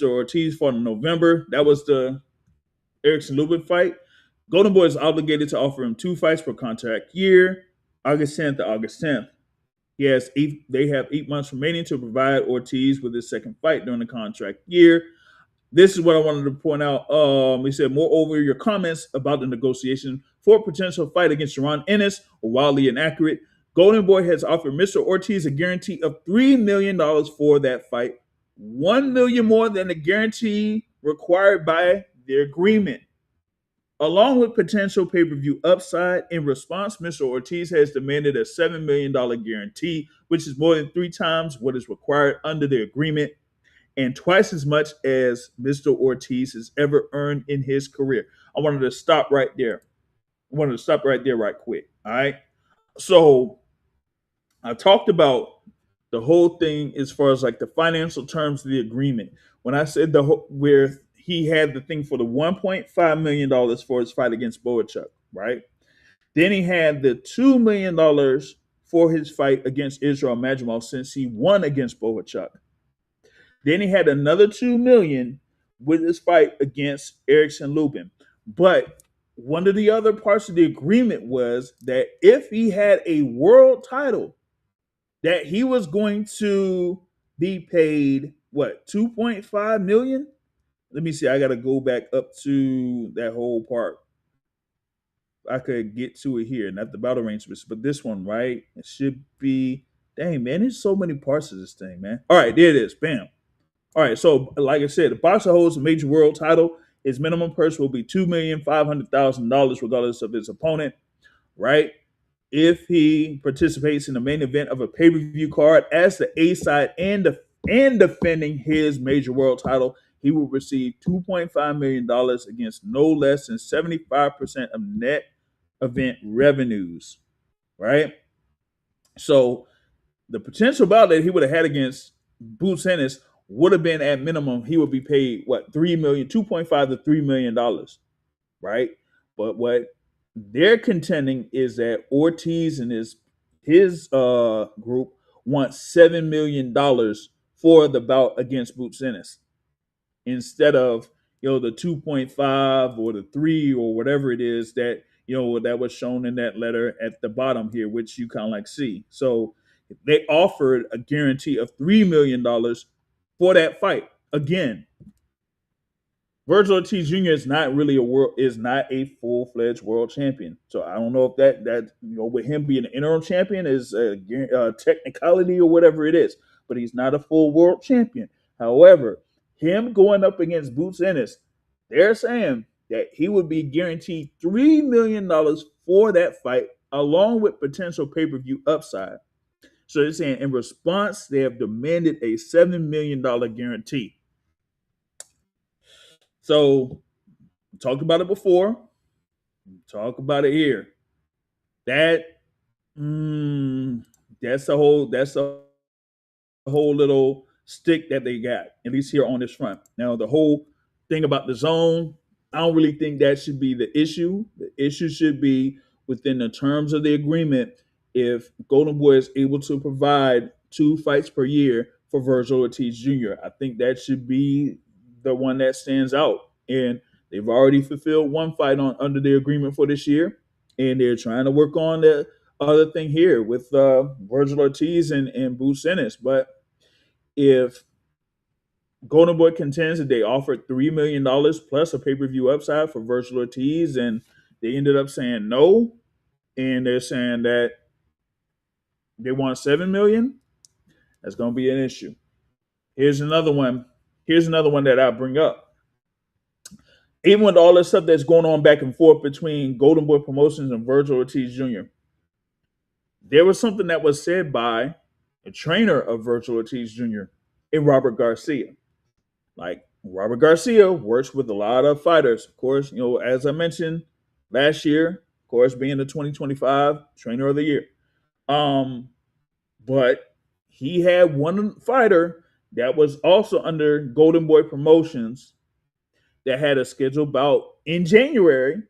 Ortiz fought in November. That was the Erickson Lubin fight. Golden Boy is obligated to offer him two fights per contract year, August 10th to August 10th. They have 8 months remaining to provide Ortiz with his second fight during the contract year. This is what I wanted to point out. He said, moreover, your comments about the negotiation for a potential fight against Jaron Ennis are wildly inaccurate. Golden Boy has offered Mr. Ortiz a guarantee of $3 million for that fight, $1 million more than the guarantee required by the agreement. Along with potential pay-per-view upside, in response, Mr. Ortiz has demanded a $7 million guarantee, which is more than 3 times what is required under the agreement and twice as much as Mr. Ortiz has ever earned in his career. I wanted to stop right there. Right quick. All right. So I talked about the whole thing as far as like the financial terms of the agreement. When I said where he had the thing for the $1.5 million for his fight against Boachuk, right? Then he had the $2 million for his fight against Israel Madrimov since he won against Boachuk. Then he had another 2 million with his fight against Erickson Lubin. But one of the other parts of the agreement was that if he had a world title, that he was going to be paid what 2.5 million. Let me see. I got to go back up to that whole part. I could get to it here, not the battle arrangements, but this one, right? It should be. Dang, man, there's so many parts of this thing, man. All right, there it is. Bam. All right, so like I said, the boxer holds a major world title His minimum purse will be $2,500,000 regardless of his opponent, right? If he participates in the main event of a pay-per-view card as the A side and defending his major world title, he will receive $2.5 million against no less than 75% of net event revenues, right? So the potential bout that he would have had against Boots Ennis would have been at minimum he would be paid what 3 million, 2.5 to $3 million, right? But what they're contending is that Ortiz and his group want $7 million for the bout against Boots Ennis instead of the 2.5 or the 3 or whatever it is that that was shown in that letter at the bottom here, which you kind of like see. So they offered a guarantee of $3 million for that fight. Again, Vergil Ortiz Jr. is not a full fledged world champion. So I don't know if that with him being an interim champion is a technicality or whatever it is, but he's not a full world champion. However, him going up against Boots Ennis, they're saying that he would be guaranteed $3 million for that fight, along with potential pay per view upside. So they're saying in response, they have demanded a $7 million guarantee. So talked about it before. Talk about it here. That that's a whole little stick that they got, at least here on this front. Now the whole thing about the zone, I don't really think that should be the issue. The issue should be within the terms of the agreement. If Golden Boy is able to provide 2 fights per year for Vergil Ortiz Jr., I think that should be the one that stands out. And they've already fulfilled 1 fight under the agreement for this year, and they're trying to work on the other thing here with Vergil Ortiz and Boots Ennis. But if Golden Boy contends that they offered $3 million plus a pay per view upside for Vergil Ortiz, and they ended up saying no, and they're saying that they want $7 million, that's going to be an issue. Here's another one. Here's another one that I bring up. Even with all this stuff that's going on back and forth between Golden Boy Promotions and Vergil Ortiz Jr., there was something that was said by a trainer of Vergil Ortiz Jr., and Robert Garcia. Like, Robert Garcia works with a lot of fighters. Of course, as I mentioned last year, of course, being the 2025 Trainer of the Year. But he had one fighter that was also under Golden Boy Promotions that had a scheduled bout in January,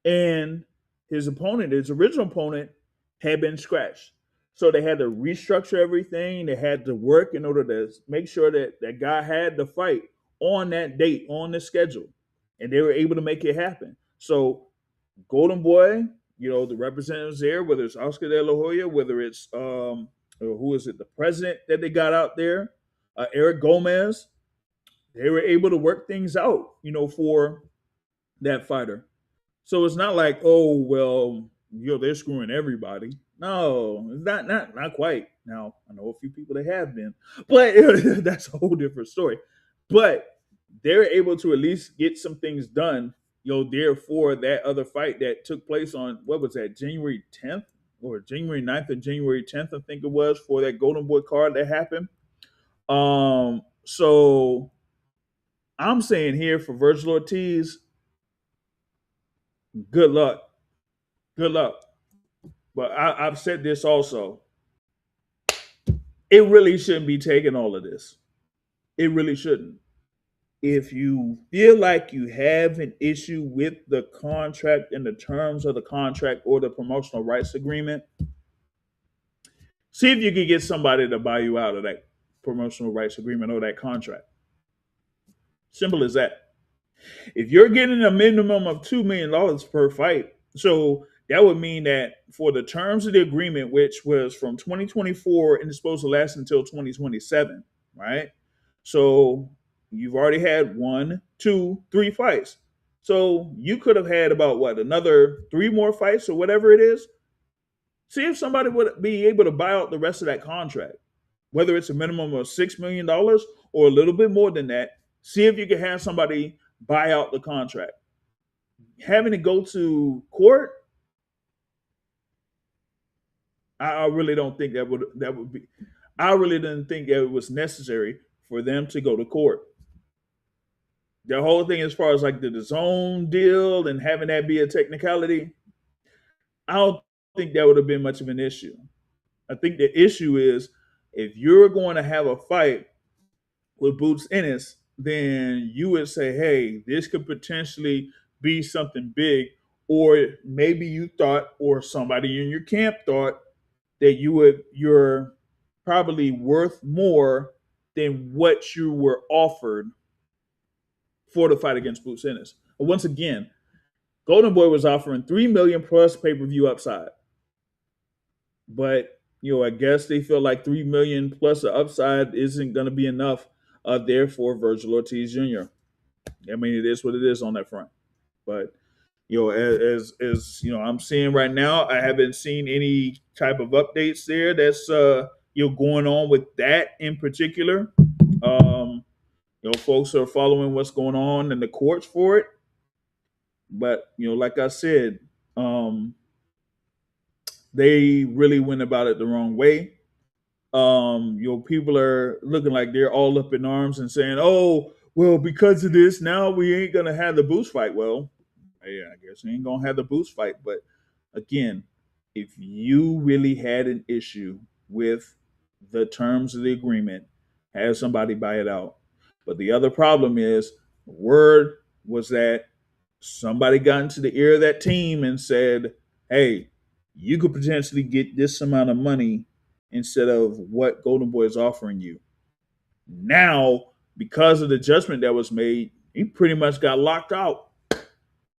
and his original opponent, had been scratched. So they had to restructure everything. They had to work in order to make sure that that guy had the fight on that date, on the schedule. And they were able to make it happen. So Golden Boy, the representatives there, whether it's Oscar De La Hoya, whether it's, who is it, the president that they got out there, Eric Gomez, they were able to work things out, for that fighter. So it's not like, oh, well, they're screwing everybody. No, it's not quite. Now, I know a few people that have been, but that's a whole different story. But they're able to at least get some things done, there for that other fight that took place on, what was that, January 10th or January 9th or January 10th, I think it was, for that Golden Boy card that happened. So I'm saying here for Vergil Ortiz, good luck. Good luck. But I've said this also. It really shouldn't be taking all of this. It really shouldn't. If you feel like you have an issue with the contract and the terms of the contract or the promotional rights agreement, see if you can get somebody to buy you out of that promotional rights agreement or that contract. Simple as that. If you're getting a minimum of $2 million per fight, so that would mean that for the terms of the agreement, which was from 2024 and it's supposed to last until 2027, right? So you've already had 1, 2, 3 fights. So you could have had about another 3 more fights or whatever it is. See if somebody would be able to buy out the rest of that contract, whether it's a minimum of $6 million or a little bit more than that. See if you can have somebody buy out the contract. Having to go to court, I really don't think that would be. I really didn't think that it was necessary for them to go to court. The whole thing, as far as like the zone deal and having that be a technicality, I don't think that would have been much of an issue. I think the issue is if you're going to have a fight with Boots Ennis, then you would say, hey, this could potentially be something big. Or maybe you thought, or somebody in your camp thought, that you're probably worth more than what you were offered for the fight against Boots Ennis. But once again, Golden Boy was offering 3 million plus pay-per-view upside. But I guess they feel like 3 million plus the upside isn't going to be enough there for Vergil Ortiz Jr. I mean, it is what it is on that front. But as I'm seeing right now, I haven't seen any type of updates there that's going on with that in particular. Folks are following what's going on in the courts for it. But like I said, they really went about it the wrong way. People are looking like they're all up in arms and saying, "Oh, well, because of this, now we ain't gonna have the Boots fight." Well, yeah, I guess we ain't gonna have the Boots fight. But again, if you really had an issue with the terms of the agreement, have somebody buy it out. But the other problem is, word was that somebody got into the ear of that team and said, "Hey, you could potentially get this amount of money instead of what Golden Boy is offering you." Now, because of the judgment that was made, he pretty much got locked out.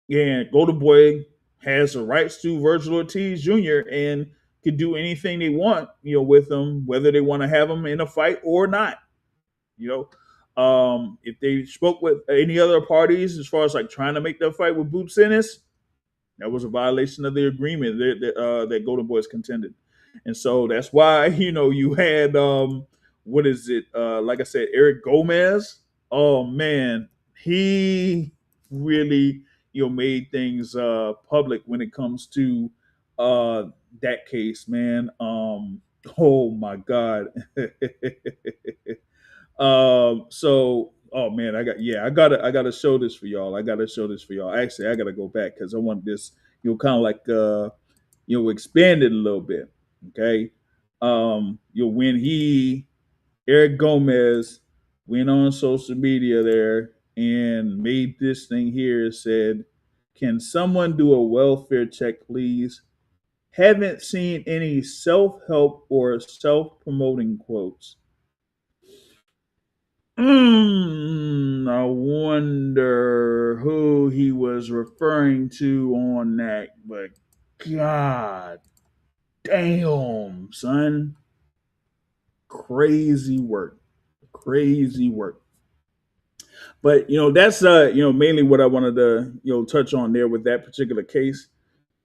And Golden Boy has the rights to Vergil Ortiz Jr. and can do anything they want, with him, whether they want to have him in a fight or not. If they spoke with any other parties as far as like trying to make that fight with Boots Ennis, that was a violation of the agreement that Golden Boys contended. And so that's why, you had, what is it? Like I said, Eric Gomez. Oh, man. He really, made things public when it comes to that case, man. Oh, my God. Oh man, I gotta show this for y'all. Actually, I gotta go back because I want this, kind of like expand it a little bit. Okay. When Eric Gomez went on social media there and made this thing here, said, "Can someone do a welfare check, please? Haven't seen any self-help or self-promoting quotes." I wonder who he was referring to on that, but God damn, son. Crazy work. Crazy work. But that's mainly what I wanted to touch on there with that particular case.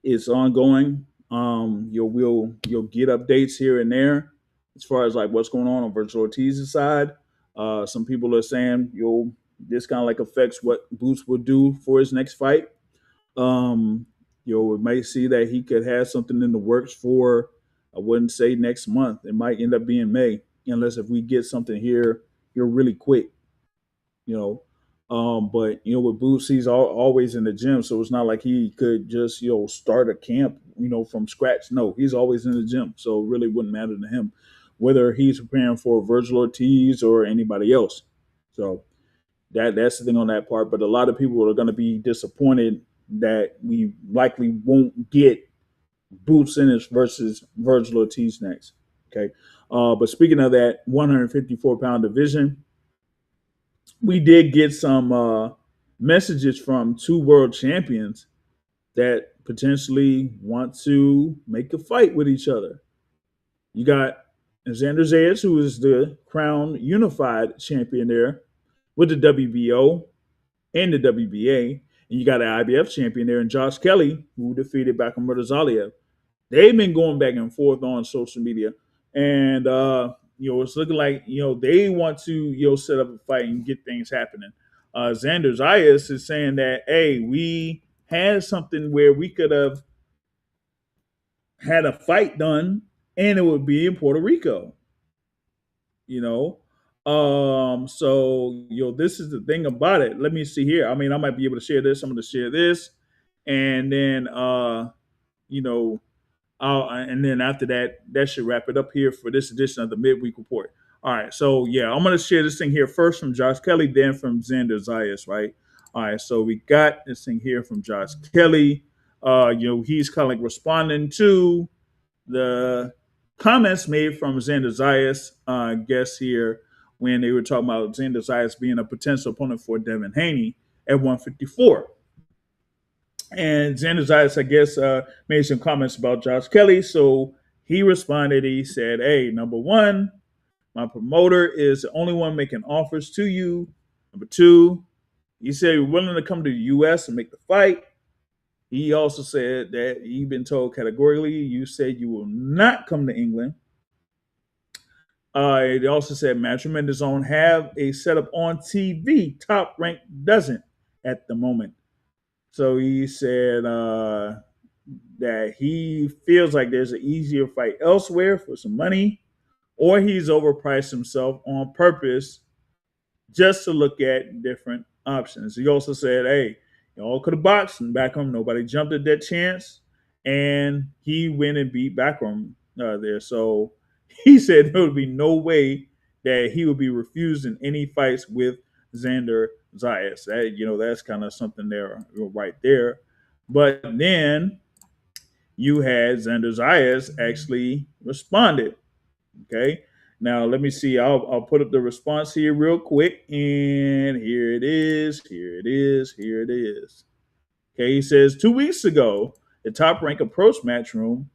It's ongoing. You'll get updates here and there as far as like what's going on Vergil Ortiz's side. Some people are saying this kind of like affects what Boots will do for his next fight. We might see that he could have something in the works for, I wouldn't say next month. It might end up being May, unless if we get something here really quick. But with Boots, he's always in the gym, so it's not like he could just start a camp from scratch. No, he's always in the gym, so it really wouldn't matter to him whether he's preparing for Vergil Ortiz or anybody else. So that's the thing on that part. But a lot of people are going to be disappointed that we likely won't get Boots Ennis versus Vergil Ortiz next. Okay, but speaking of that 154-pound division, we did get some messages from two world champions that potentially want to make a fight with each other. You got Xander Zayas, who is the crown unified champion there with the WBO and the WBA. And you got an IBF champion there, and Josh Kelly, who defeated Bakum Murtazaliev. They've been going back and forth on social media. And it's looking like, they want to, set up a fight and get things happening. Xander Zayas is saying that, hey, we had something where we could have had a fight done and it would be in Puerto Rico, you know. So this is the thing about it. Let me see here. I mean, I might be able to share this. I'm going to share this, and then you know, and then after that, that should wrap it up here for this edition of the Midweek Report. All right, so yeah, I'm going to share this thing here first from Josh Kelly, then from Xander Zayas, right? All right, so we got this thing here from Josh Kelly. He's kind of like responding to the comments made from Xander Zayas, guest here, when they were talking about Xander Zayas being a potential opponent for Devin Haney at 154. And Xander Zayas, I guess, made some comments about Josh Kelly. So he responded. He said, hey, number one, my promoter is the only one making offers to you. Number two, he said you're willing to come to the U.S. and make the fight. He also said that he'd been told categorically, you said you will not come to England. It also said Matchroom Zone have a setup on TV. Top Rank doesn't at the moment. So he said that he feels like there's an easier fight elsewhere for some money, or he's overpriced himself on purpose just to look at different options. He also said, hey, y'all could have boxed in Backroom. Nobody jumped at that chance. And he went and beat Backroom there. So he said there would be no way that he would be refused in any fights with Xander Zayas. That's kind of something there right there. But then you had Xander Zayas actually responded. Okay. Now let me see. I'll put up the response here real quick, and here it is. Here it is. Here it is. Okay. He says 2 weeks ago, the Top Rank approached Matchroom,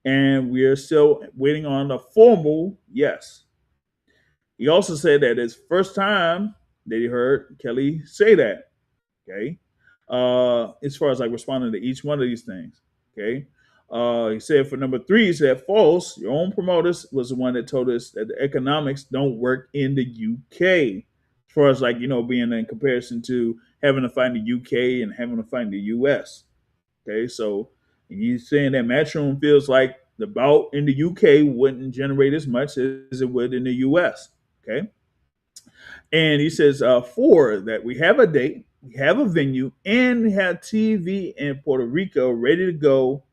and we are still waiting on a formal yes. He also said that it's first time that he heard Kelly say that. Okay. As far as like responding to each one of these things. Okay. He said for number three, he said false. Your own promoters was the one that told us that the economics don't work in the UK. As far as like, being in comparison to having to fight in the UK and having to fight in the US. Okay. So he's saying that Matchroom feels like the bout in the UK wouldn't generate as much as it would in the US. Okay. And he says, four, that we have a date, we have a venue, and we have TV in Puerto Rico ready to go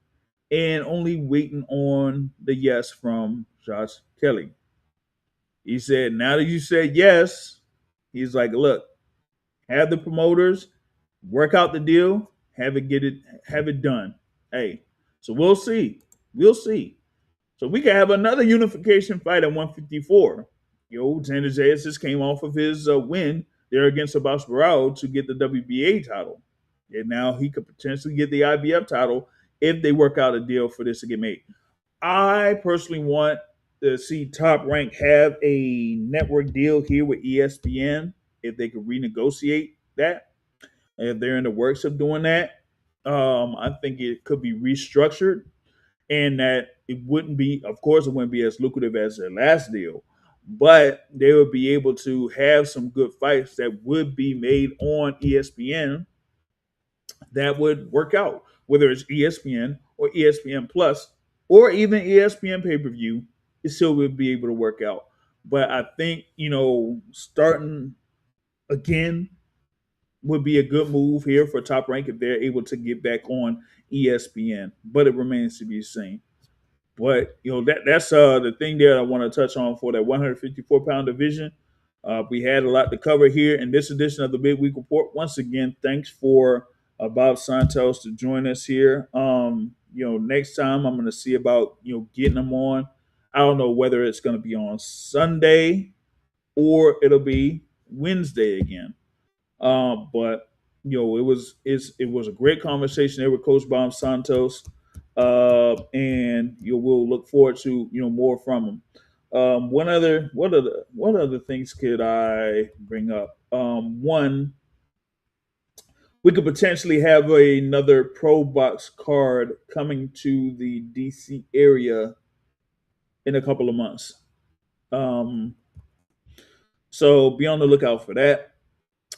and only waiting on the yes from Josh Kelly. He said, now that you said yes, he's like, look, have the promoters work out the deal, have it done. Hey, so we'll see. We'll see. So we can have another unification fight at 154. Xander Zayas just came off of his win there against Salvador to get the WBA title. And now he could potentially get the IBF title if they work out a deal for this to get made. I personally want to see Top Rank have a network deal here with ESPN if they could renegotiate that. If they're in the works of doing that, I think it could be restructured, and that it wouldn't be, of course, it wouldn't be as lucrative as their last deal, but they would be able to have some good fights that would be made on ESPN that would work out, whether it's ESPN or ESPN Plus or even ESPN pay per view, it still would be able to work out. But I think, starting again would be a good move here for Top Rank if they're able to get back on ESPN, but it remains to be seen. But that's the thing there I want to touch on for that 154-pound division. We had a lot to cover here in this edition of the Midweek Report. Once again, thanks for Bob Santos to join us here. Next time I'm going to see about getting them on. I don't know whether it's going to be on Sunday or it'll be Wednesday again. But it was a great conversation there with Coach Bob Santos, and we'll look forward to more from him. What other things could I bring up? One, we could potentially have another Pro Box card coming to the DC area in a couple of months. So be on the lookout for that.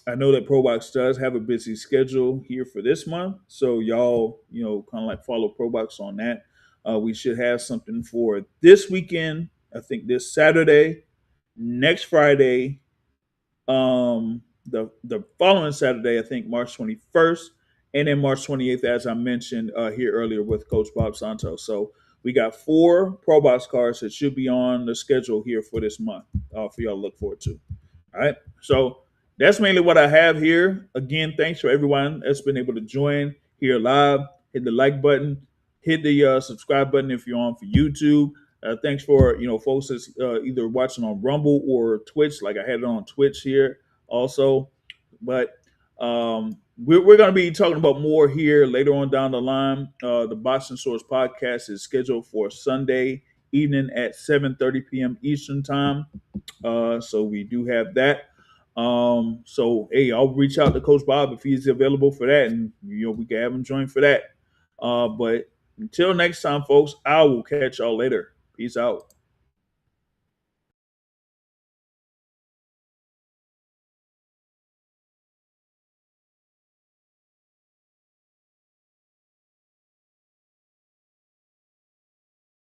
I know that ProBox does have a busy schedule here for this month, so y'all, kind of like follow ProBox on that. We should have something for this weekend. I think this Saturday, next Friday, the following Saturday, I think March 21st, and then March 28th, as I mentioned here earlier with Coach Bob Santos. So we got 4 ProBox cards that should be on the schedule here for this month for y'all to look forward to. All right. So that's mainly what I have here. Again, thanks for everyone that's been able to join here live. Hit the like button, hit the subscribe button if you're on for YouTube. Thanks for folks that's either watching on Rumble or Twitch. Like I had it on Twitch here also, but we're going to be talking about more here later on down the line. The Boxing Source podcast is scheduled for Sunday evening at 7:30 p.m. Eastern time. So we do have that. So hey, I'll reach out to Coach Bob if he's available for that, and we can have him join for that. But until next time, folks, I will catch y'all later. Peace out.